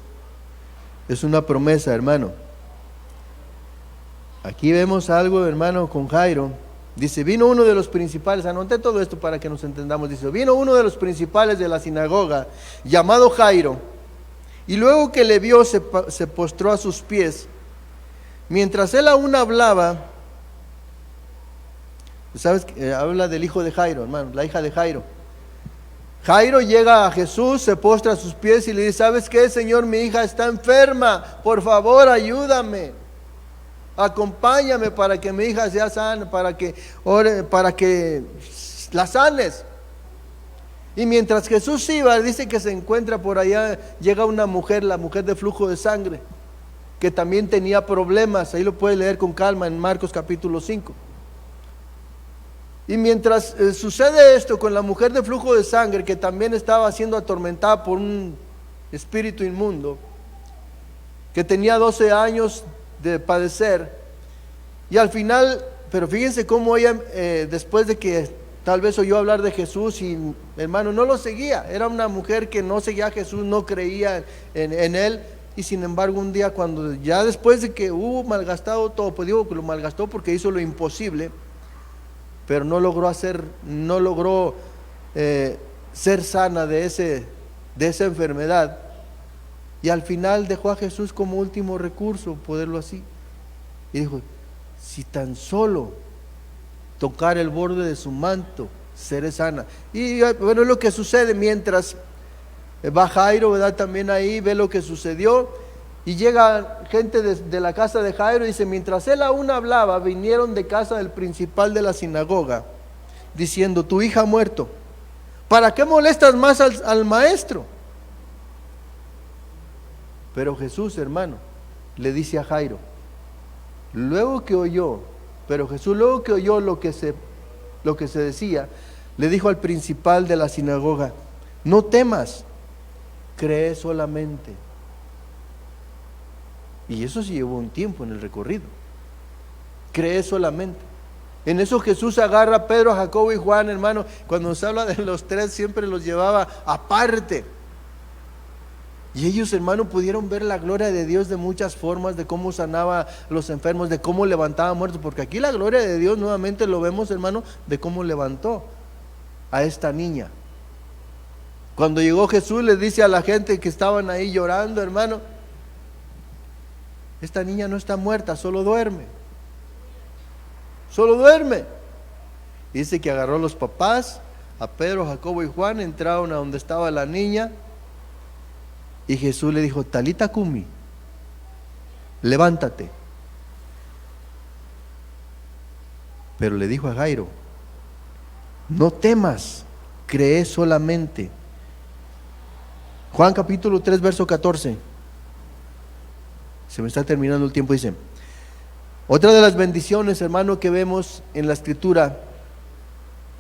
Es una promesa, hermano. Aquí vemos algo, hermano, con Jairo. Dice, vino uno de los principales, anoté todo esto para que nos entendamos. Dice, vino uno de los principales de la sinagoga, llamado Jairo, y luego que le vio, se postró a sus pies. Mientras él aún hablaba, ¿sabes? Habla del hijo de Jairo, hermano, la hija de Jairo. Jairo llega a Jesús, se postra a sus pies y le dice, ¿sabes qué, Señor? Mi hija está enferma, por favor, ayúdame. Acompáñame para que mi hija sea sana, para que ore, para que la sanes. Y mientras Jesús iba, dice que se encuentra por allá, llega una mujer, la mujer de flujo de sangre, que también tenía problemas. Ahí lo puede leer con calma en Marcos capítulo 5. Y mientras sucede esto con la mujer de flujo de sangre, que también estaba siendo atormentada por un espíritu inmundo, que tenía 12 años de padecer, y al final, pero fíjense cómo ella, después de que tal vez oyó hablar de Jesús y, hermano, no lo seguía, era una mujer que no seguía a Jesús, no creía en Él, y sin embargo un día, cuando ya después de que hubo malgastado todo, pues digo que lo malgastó porque hizo lo imposible, pero no logró ser sana de esa enfermedad, y al final dejó a Jesús como último recurso, poderlo así, y dijo, si tan solo tocar el borde de su manto, seré sana. Y bueno, es lo que sucede mientras va Jairo, ¿verdad? También ahí ve lo que sucedió, y llega gente de la casa de Jairo, y dice, mientras él aún hablaba, vinieron de casa del principal de la sinagoga, diciendo, tu hija ha muerto, ¿para qué molestas más al maestro? Pero Jesús, hermano, le dice a Jairo, luego que oyó lo que se decía, le dijo al principal de la sinagoga, no temas, cree solamente. Y eso sí llevó un tiempo en el recorrido. Cree solamente. En eso Jesús agarra a Pedro, a Jacobo y Juan, hermano. Cuando nos habla de los tres, siempre los llevaba aparte. Y ellos, hermano, pudieron ver la gloria de Dios de muchas formas, de cómo sanaba a los enfermos, de cómo levantaba muertos. Porque aquí la gloria de Dios nuevamente lo vemos, hermano, de cómo levantó a esta niña. Cuando llegó Jesús, le dice a la gente que estaban ahí llorando, hermano, esta niña no está muerta, solo duerme. Solo duerme. Dice que agarró a los papás, a Pedro, Jacobo y Juan, entraron a donde estaba la niña, y Jesús le dijo, Talita Cumi, levántate. Pero le dijo a Jairo, no temas, cree solamente. Juan capítulo 3, verso 14. Se me está terminando el tiempo, dice. Otra de las bendiciones, hermano, que vemos en la Escritura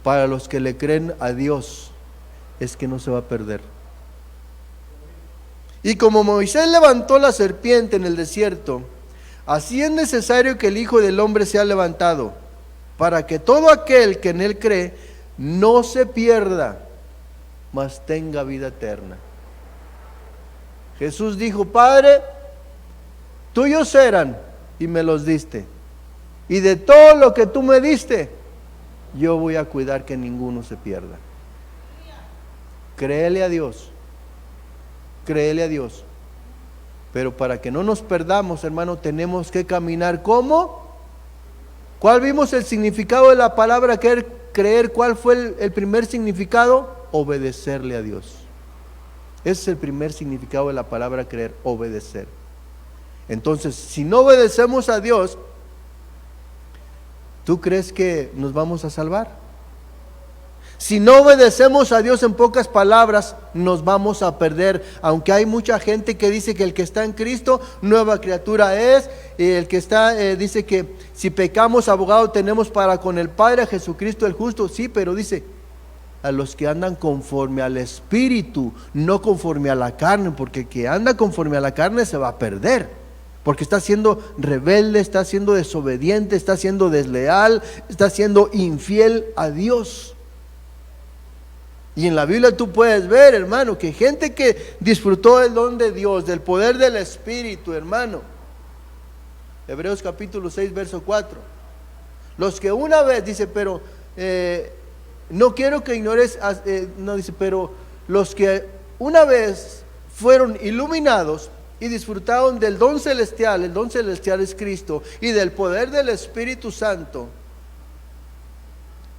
para los que le creen a Dios es que no se va a perder. Y como Moisés levantó la serpiente en el desierto, así es necesario que el Hijo del Hombre sea levantado, para que todo aquel que en él cree no se pierda, mas tenga vida eterna. Jesús dijo, Padre, tuyos eran y me los diste, y de todo lo que tú me diste, yo voy a cuidar que ninguno se pierda. Créele a Dios. Créele a Dios. Pero para que no nos perdamos, hermano, tenemos que caminar ¿cómo? ¿Cuál vimos el significado de la palabra creer? ¿Cuál fue el primer significado? Obedecerle a Dios. Ese es el primer significado de la palabra creer, obedecer. Entonces, si no obedecemos a Dios, ¿tú crees que nos vamos a salvar? Si no obedecemos a Dios, en pocas palabras, nos vamos a perder. Aunque hay mucha gente que dice que el que está en Cristo, nueva criatura es. Y el que está, dice que si pecamos, abogado tenemos para con el Padre, a Jesucristo el justo. Sí, pero dice, a los que andan conforme al Espíritu, no conforme a la carne. Porque el que anda conforme a la carne se va a perder. Porque está siendo rebelde, está siendo desobediente, está siendo desleal, está siendo infiel a Dios. Y en la Biblia tú puedes ver, hermano, que gente que disfrutó del don de Dios, del poder del Espíritu, hermano. Hebreos capítulo 6, verso 4. Los que una vez, dice, pero no quiero que ignores, no dice, pero los que una vez fueron iluminados y disfrutaron del don celestial, el don celestial es Cristo, y del poder del Espíritu Santo,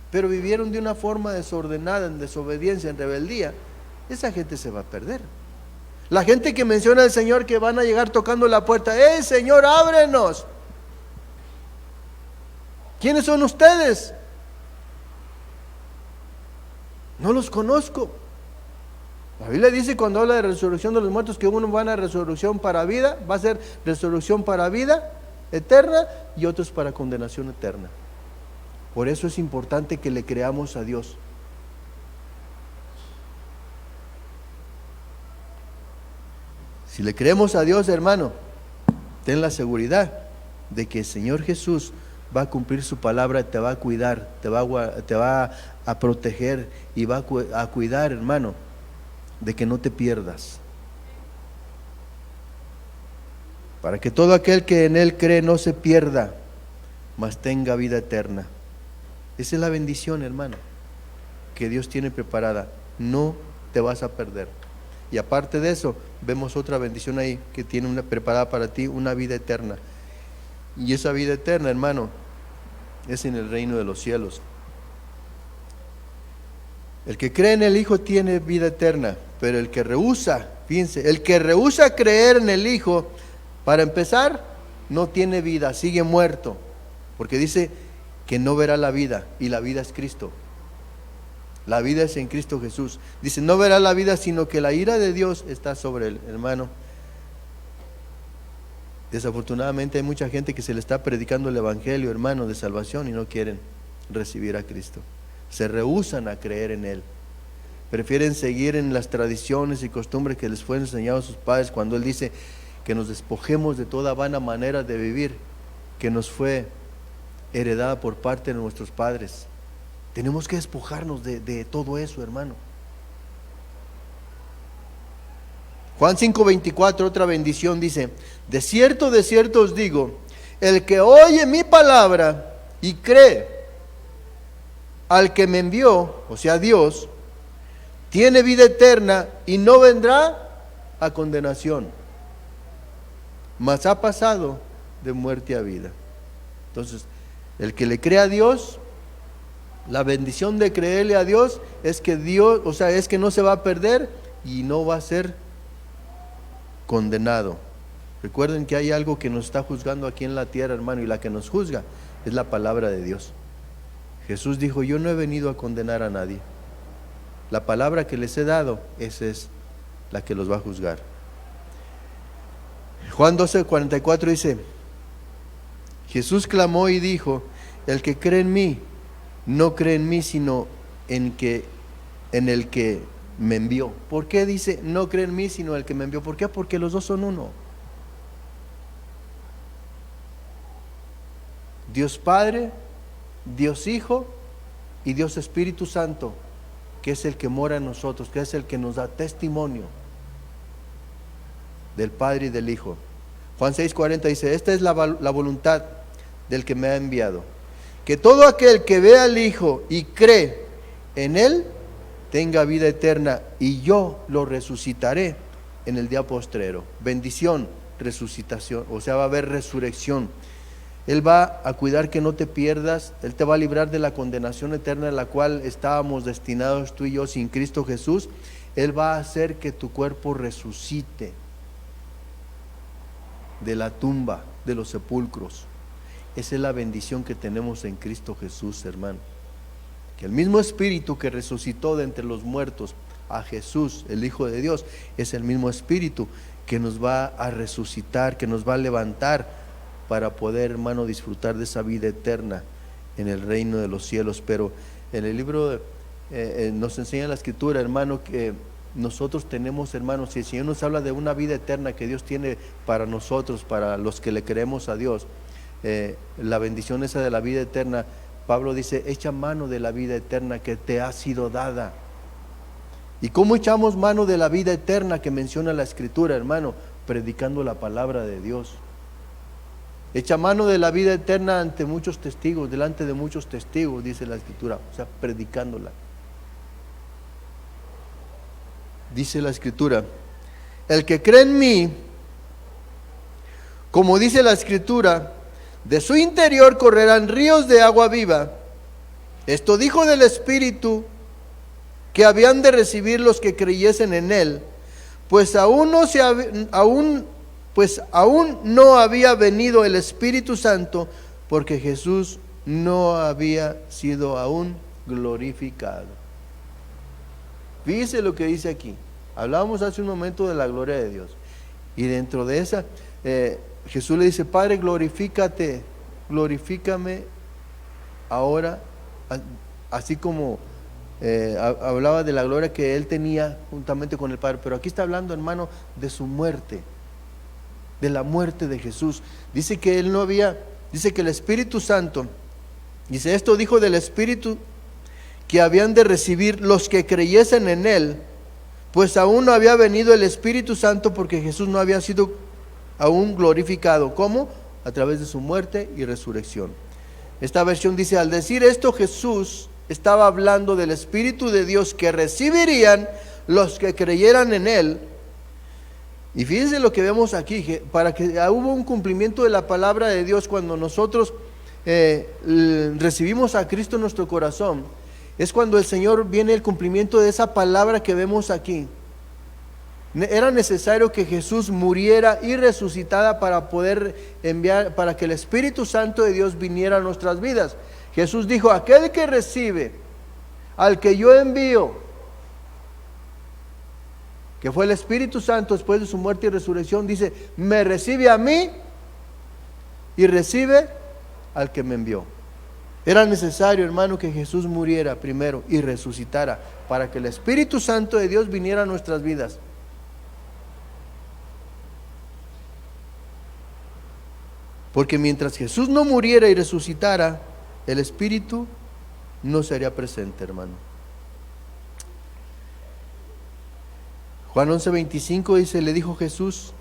pero vivieron de una forma desordenada, en desobediencia, en rebeldía, esa gente se va a perder. La gente que menciona al Señor, que van a llegar tocando la puerta, Señor, ábrenos. ¿Quiénes son ustedes? No los conozco. La Biblia dice, cuando habla de resurrección de los muertos, que unos van a resurrección para vida, va a ser resurrección para vida eterna, y otros para condenación eterna. Por eso es importante que le creamos a Dios. Si le creemos a Dios, hermano, ten la seguridad de que el Señor Jesús va a cumplir su palabra, te va a cuidar, te va a proteger y va a cuidar, hermano, de que no te pierdas. Para que todo aquel que en Él cree no se pierda, mas tenga vida eterna. Esa es la bendición, hermano, que Dios tiene preparada. No te vas a perder. Y aparte de eso, vemos otra bendición ahí que tiene preparada para ti, una vida eterna. Y esa vida eterna, hermano, es en el reino de los cielos. El que cree en el Hijo tiene vida eterna, pero el que rehúsa, fíjense, el que rehúsa creer en el Hijo, para empezar, no tiene vida, sigue muerto, porque dice que no verá la vida, y la vida es Cristo. La vida es en Cristo Jesús. Dice, no verá la vida, sino que la ira de Dios está sobre él, hermano. Desafortunadamente hay mucha gente que se le está predicando el evangelio, hermano, de salvación, y no quieren recibir a Cristo. Se rehúsan a creer en Él. Prefieren seguir en las tradiciones y costumbres que les fueron enseñados a sus padres, cuando Él dice que nos despojemos de toda vana manera de vivir que nos fue heredada por parte de nuestros padres. Tenemos que despojarnos de todo eso, hermano. Juan 5:24, otra bendición, dice, de cierto os digo, el que oye mi palabra y cree al que me envió, o sea Dios, tiene vida eterna y no vendrá a condenación, mas ha pasado de muerte a vida. Entonces, el que le cree a Dios, la bendición de creerle a Dios es que Dios, o sea, es que no se va a perder y no va a ser condenado. Recuerden que hay algo que nos está juzgando aquí en la tierra, hermano, y la que nos juzga es la palabra de Dios. Jesús dijo, yo no he venido a condenar a nadie. La palabra que les he dado, esa es la que los va a juzgar. Juan 12:44 dice, Jesús clamó y dijo, el que cree en mí, no cree en mí, sino en el que me envió. ¿Por qué dice, no cree en mí, sino el que me envió? ¿Por qué? Porque los dos son uno. Dios Padre, Dios Hijo y Dios Espíritu Santo, que es el que mora en nosotros, que es el que nos da testimonio del Padre y del Hijo. Juan 6:40 dice, esta es la voluntad del que me ha enviado, que todo aquel que ve al Hijo y cree en Él, tenga vida eterna, y yo lo resucitaré en el día postrero. Bendición, resucitación, o sea, va a haber resurrección. Él va a cuidar que no te pierdas, Él te va a librar de la condenación eterna en la cual estábamos destinados tú y yo sin Cristo Jesús. Él va a hacer que tu cuerpo resucite de la tumba, de los sepulcros. Esa es la bendición que tenemos en Cristo Jesús, hermano. Que el mismo Espíritu que resucitó de entre los muertos a Jesús, el Hijo de Dios, es el mismo Espíritu que nos va a resucitar, que nos va a levantar para poder, hermano, disfrutar de esa vida eterna en el reino de los cielos. Pero en el libro nos enseña la Escritura, hermano, que nosotros tenemos, hermanos, si el Señor nos habla de una vida eterna que Dios tiene para nosotros, para los que le creemos a Dios, la bendición esa de la vida eterna, Pablo dice, echa mano de la vida eterna que te ha sido dada. ¿Y cómo echamos mano de la vida eterna que menciona la Escritura, hermano? Predicando la palabra de Dios. Echa mano de la vida eterna ante muchos testigos, delante de muchos testigos, dice la Escritura, o sea, predicándola. Dice la Escritura, el que cree en mí, como dice la Escritura, de su interior correrán ríos de agua viva. Esto dijo del Espíritu que habían de recibir los que creyesen en él, pues aún no había venido el Espíritu Santo, porque Jesús no había sido aún glorificado. Fíjese lo que dice aquí. Hablábamos hace un momento de la gloria de Dios, y dentro de esa Jesús le dice, Padre, glorifícame ahora, así como hablaba de la gloria que Él tenía juntamente con el Padre. Pero aquí está hablando, hermano, de su muerte, de la muerte de Jesús. Dice que Él no había, dice que el Espíritu Santo, dice, esto dijo del Espíritu que habían de recibir los que creyesen en Él, pues aún no había venido el Espíritu Santo, porque Jesús no había sido aún glorificado. ¿Cómo? A través de su muerte y resurrección. Esta versión dice, al decir esto Jesús estaba hablando del Espíritu de Dios que recibirían los que creyeran en Él. Y fíjense lo que vemos aquí, que para que hubo un cumplimiento de la palabra de Dios cuando nosotros recibimos a Cristo en nuestro corazón. Es cuando el Señor viene el cumplimiento de esa palabra que vemos aquí. Era necesario que Jesús muriera y resucitara para poder enviar, para que el Espíritu Santo de Dios viniera a nuestras vidas. Jesús dijo, aquel que recibe al que yo envío, que fue el Espíritu Santo después de su muerte y resurrección, dice, me recibe a mí y recibe al que me envió. Era necesario, hermano, que Jesús muriera primero y resucitara para que el Espíritu Santo de Dios viniera a nuestras vidas. Porque mientras Jesús no muriera y resucitara, el Espíritu no sería presente, hermano. Juan 11:25 dice, le dijo Jesús,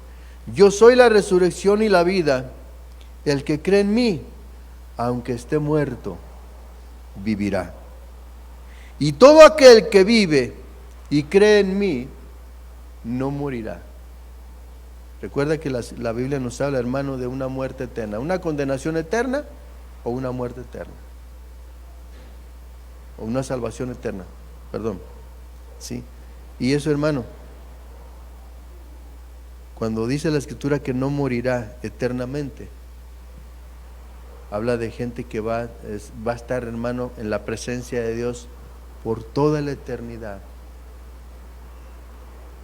yo soy la resurrección y la vida. El que cree en mí, aunque esté muerto, vivirá. Y todo aquel que vive y cree en mí, no morirá. Recuerda que la Biblia nos habla, hermano, de una muerte eterna, una condenación eterna o una muerte eterna, o una salvación eterna, perdón. ¿Sí? Y eso, hermano, cuando dice la Escritura que no morirá eternamente, habla de gente que va a estar, hermano, en la presencia de Dios por toda la eternidad.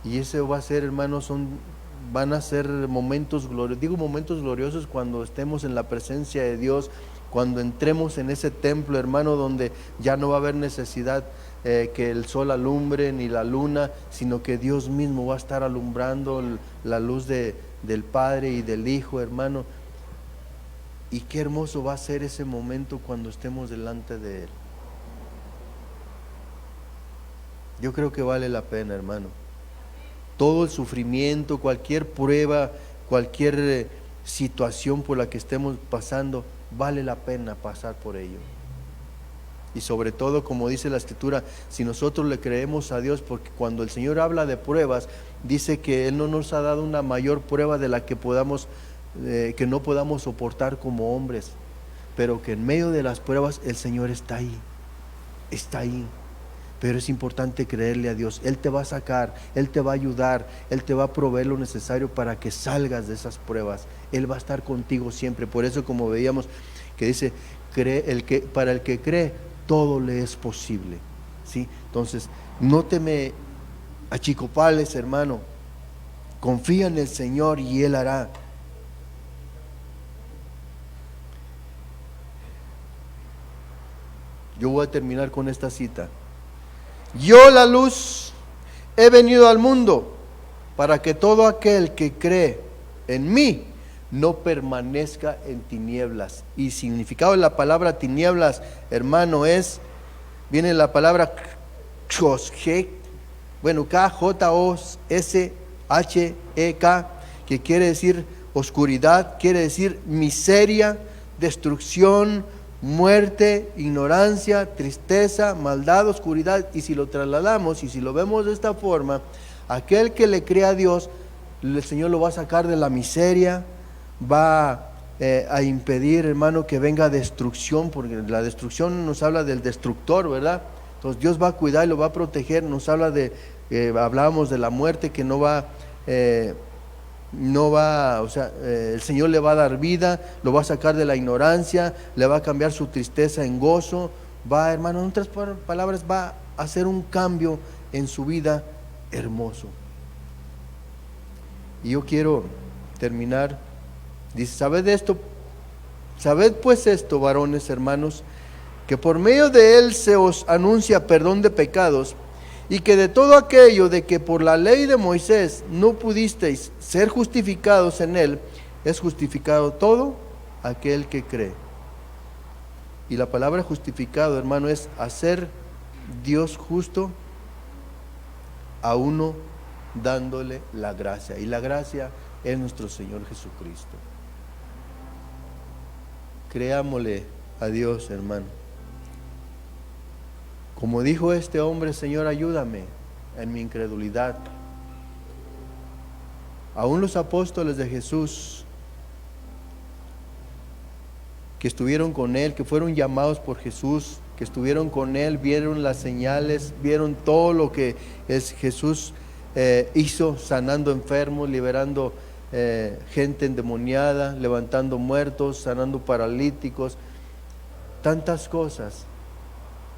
Y eso va a ser, hermano, van a ser momentos gloriosos. Digo momentos gloriosos cuando estemos en la presencia de Dios, cuando entremos en ese templo, hermano, donde ya no va a haber necesidad que el sol alumbre ni la luna, sino que Dios mismo va a estar alumbrando la luz del Padre y del Hijo, hermano. Y qué hermoso va a ser ese momento cuando estemos delante de Él. Yo creo que vale la pena, hermano. Todo el sufrimiento, cualquier prueba, cualquier situación por la que estemos pasando, vale la pena pasar por ello. Y sobre todo, como dice la Escritura, si nosotros le creemos a Dios, porque cuando el Señor habla de pruebas, dice que Él no nos ha dado una mayor prueba de la que que no podamos soportar como hombres, pero que en medio de las pruebas el Señor está ahí, Pero es importante creerle a Dios. Él te va a sacar, Él te va a ayudar, Él te va a proveer lo necesario para que salgas de esas pruebas. Él va a estar contigo siempre. Por eso, como veíamos, que dice, para el que cree, todo le es posible. ¿Sí? Entonces, no te me achicopales, hermano. Confía en el Señor y Él hará. Yo voy a terminar con esta cita. Yo, la luz, he venido al mundo para que todo aquel que cree en mí no permanezca en tinieblas. Y significado de la palabra tinieblas, hermano, viene la palabra K-J-O-S-H-E-K, que quiere decir oscuridad, quiere decir miseria, destrucción, muerte, ignorancia, tristeza, maldad, oscuridad. Y si lo trasladamos y si lo vemos de esta forma, aquel que le cree a Dios, el Señor lo va a sacar de la miseria, va a impedir, hermano, que venga destrucción, porque la destrucción nos habla del destructor, ¿verdad? Entonces Dios va a cuidar y lo va a proteger. Nos habla hablábamos de la muerte, que el Señor le va a dar vida, lo va a sacar de la ignorancia, le va a cambiar su tristeza en gozo, hermano, en otras palabras, va a hacer un cambio en su vida hermoso. Y yo quiero terminar, dice, sabed pues esto, varones, hermanos, que por medio de él se os anuncia perdón de pecados, y que de todo aquello de que por la ley de Moisés no pudisteis ser justificados en él, es justificado todo aquel que cree. Y la palabra justificado, hermano, es hacer Dios justo a uno dándole la gracia. Y la gracia es nuestro Señor Jesucristo. Creámosle a Dios, hermano. Como dijo este hombre, Señor, ayúdame en mi incredulidad. Aún los apóstoles de Jesús, que estuvieron con Él, que fueron llamados por Jesús, que estuvieron con Él, vieron las señales, vieron todo lo que Jesús hizo, sanando enfermos, liberando gente endemoniada, levantando muertos, sanando paralíticos, tantas cosas.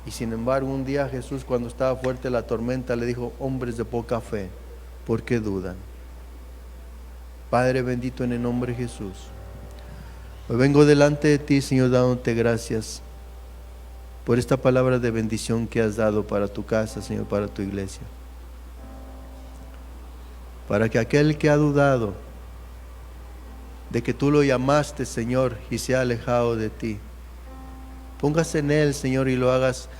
Y sin embargo, un día Jesús, cuando estaba fuerte la tormenta, le dijo: hombres de poca fe, ¿por qué dudan? Padre bendito, en el nombre de Jesús, hoy vengo delante de ti, Señor, dándote gracias por esta palabra de bendición que has dado para tu casa, Señor, para tu iglesia. Para que aquel que ha dudado de que tú lo llamaste, Señor, y se ha alejado de ti, póngase en él, Señor, y lo hagas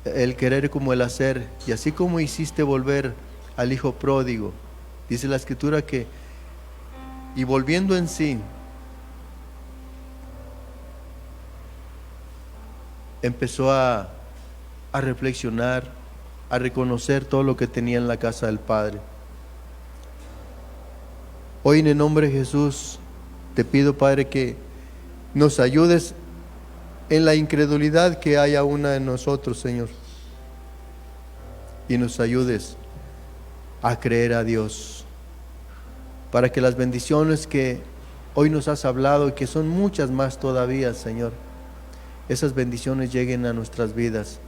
el querer como el hacer. Y así como hiciste volver al hijo pródigo, dice la Escritura que, y volviendo en sí, empezó a reflexionar, a reconocer todo lo que tenía en la casa del Padre. Hoy, en el nombre de Jesús, te pido, Padre, que nos ayudes en la incredulidad que hay aún en nosotros, Señor, y nos ayudes a creer a Dios, para que las bendiciones que hoy nos has hablado, y que son muchas más todavía, Señor, esas bendiciones lleguen a nuestras vidas.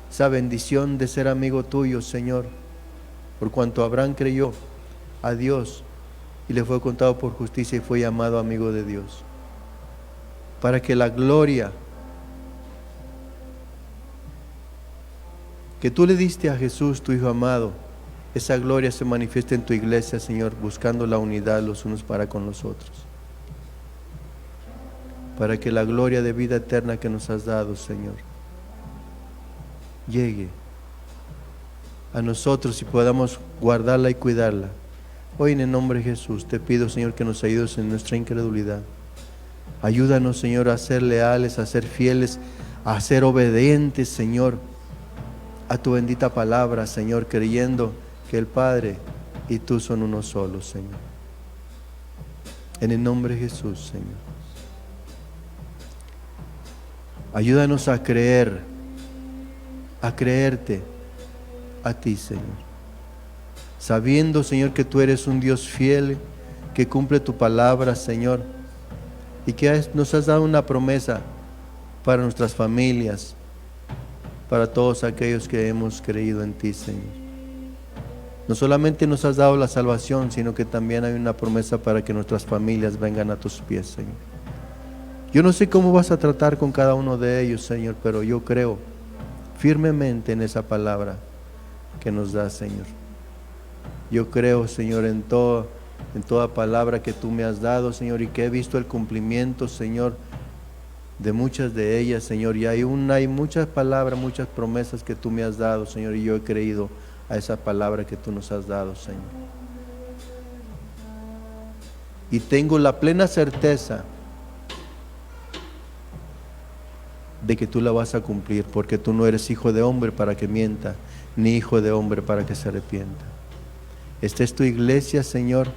Esa bendición de ser amigo tuyo, Señor, por cuanto Abraham creyó a Dios y le fue contado por justicia y fue llamado amigo de Dios. Para que la gloria que tú le diste a Jesús, tu Hijo amado, esa gloria se manifieste en tu iglesia, Señor, buscando la unidad los unos para con los otros. Para que la gloria de vida eterna que nos has dado, Señor, llegue a nosotros y podamos guardarla y cuidarla. Hoy, en el nombre de Jesús, te pido, Señor, que nos ayudes en nuestra incredulidad. Ayúdanos, Señor, a ser leales, a ser fieles, a ser obedientes, Señor, a tu bendita palabra, Señor, creyendo que el Padre y tú son uno solo, Señor. En el nombre de Jesús, Señor. Ayúdanos a creer, a creerte, a ti, Señor. Sabiendo, Señor, que tú eres un Dios fiel, que cumple tu palabra, Señor, y que nos has dado una promesa para nuestras familias, para todos aquellos que hemos creído en ti, Señor. No solamente nos has dado la salvación, sino que también hay una promesa para que nuestras familias vengan a tus pies, Señor. Yo no sé cómo vas a tratar con cada uno de ellos, Señor, pero yo creo firmemente en esa palabra que nos das, Señor. Yo creo, Señor, en toda palabra que tú me has dado, Señor, y que he visto el cumplimiento, Señor, de muchas de ellas, Señor. Y hay muchas palabras, muchas promesas que tú me has dado, Señor, y yo he creído a esa palabra que tú nos has dado, Señor. Y tengo la plena certeza de que tú la vas a cumplir, porque tú no eres hijo de hombre para que mienta, ni hijo de hombre para que se arrepienta. Esta es tu iglesia, Señor,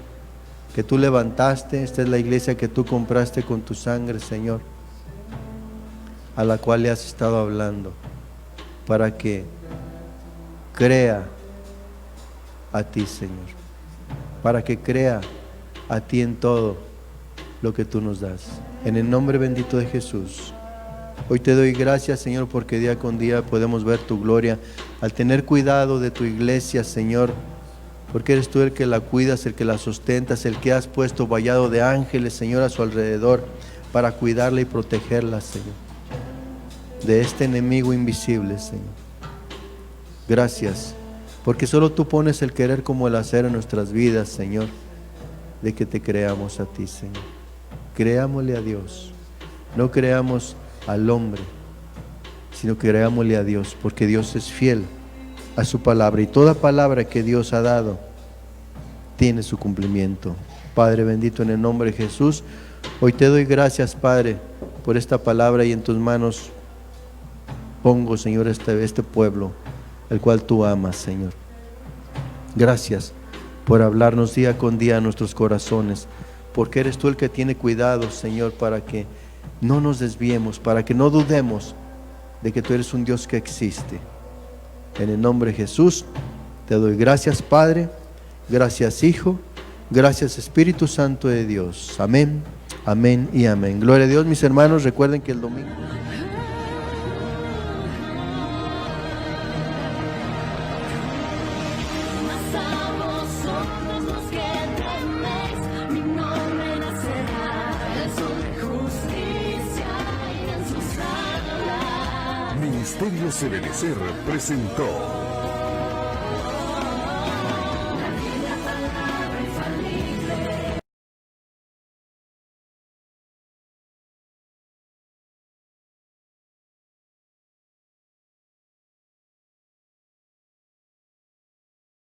que tú levantaste. Esta es la iglesia que tú compraste con tu sangre, Señor, a la cual le has estado hablando, para que crea a ti, Señor, para que crea a ti en todo lo que tú nos das. En el nombre bendito de Jesús, hoy te doy gracias, Señor, porque día con día podemos ver tu gloria al tener cuidado de tu iglesia, Señor, porque eres tú el que la cuidas, el que la sustentas, el que has puesto vallado de ángeles, Señor, a su alrededor para cuidarla y protegerla, Señor, de este enemigo invisible, Señor. Gracias, porque solo tú pones el querer como el hacer en nuestras vidas, Señor, de que te creamos a ti, Señor. Creámosle a Dios, no creamos al hombre, sino creámosle a Dios, porque Dios es fiel a su palabra, y toda palabra que Dios ha dado tiene su cumplimiento. Padre bendito, en el nombre de Jesús, hoy te doy gracias, Padre, por esta palabra, y en tus manos pongo, Señor, este pueblo, el cual tú amas, Señor. Gracias por hablarnos día con día a nuestros corazones, porque eres tú el que tiene cuidado, Señor, para que no nos desviemos, para que no dudemos de que tú eres un Dios que existe. En el nombre de Jesús te doy gracias, Padre, gracias, Hijo, gracias, Espíritu Santo de Dios. Amén, amén y amén. Gloria a Dios, mis hermanos. Recuerden que el domingo... Ministerios Ebenecer presentó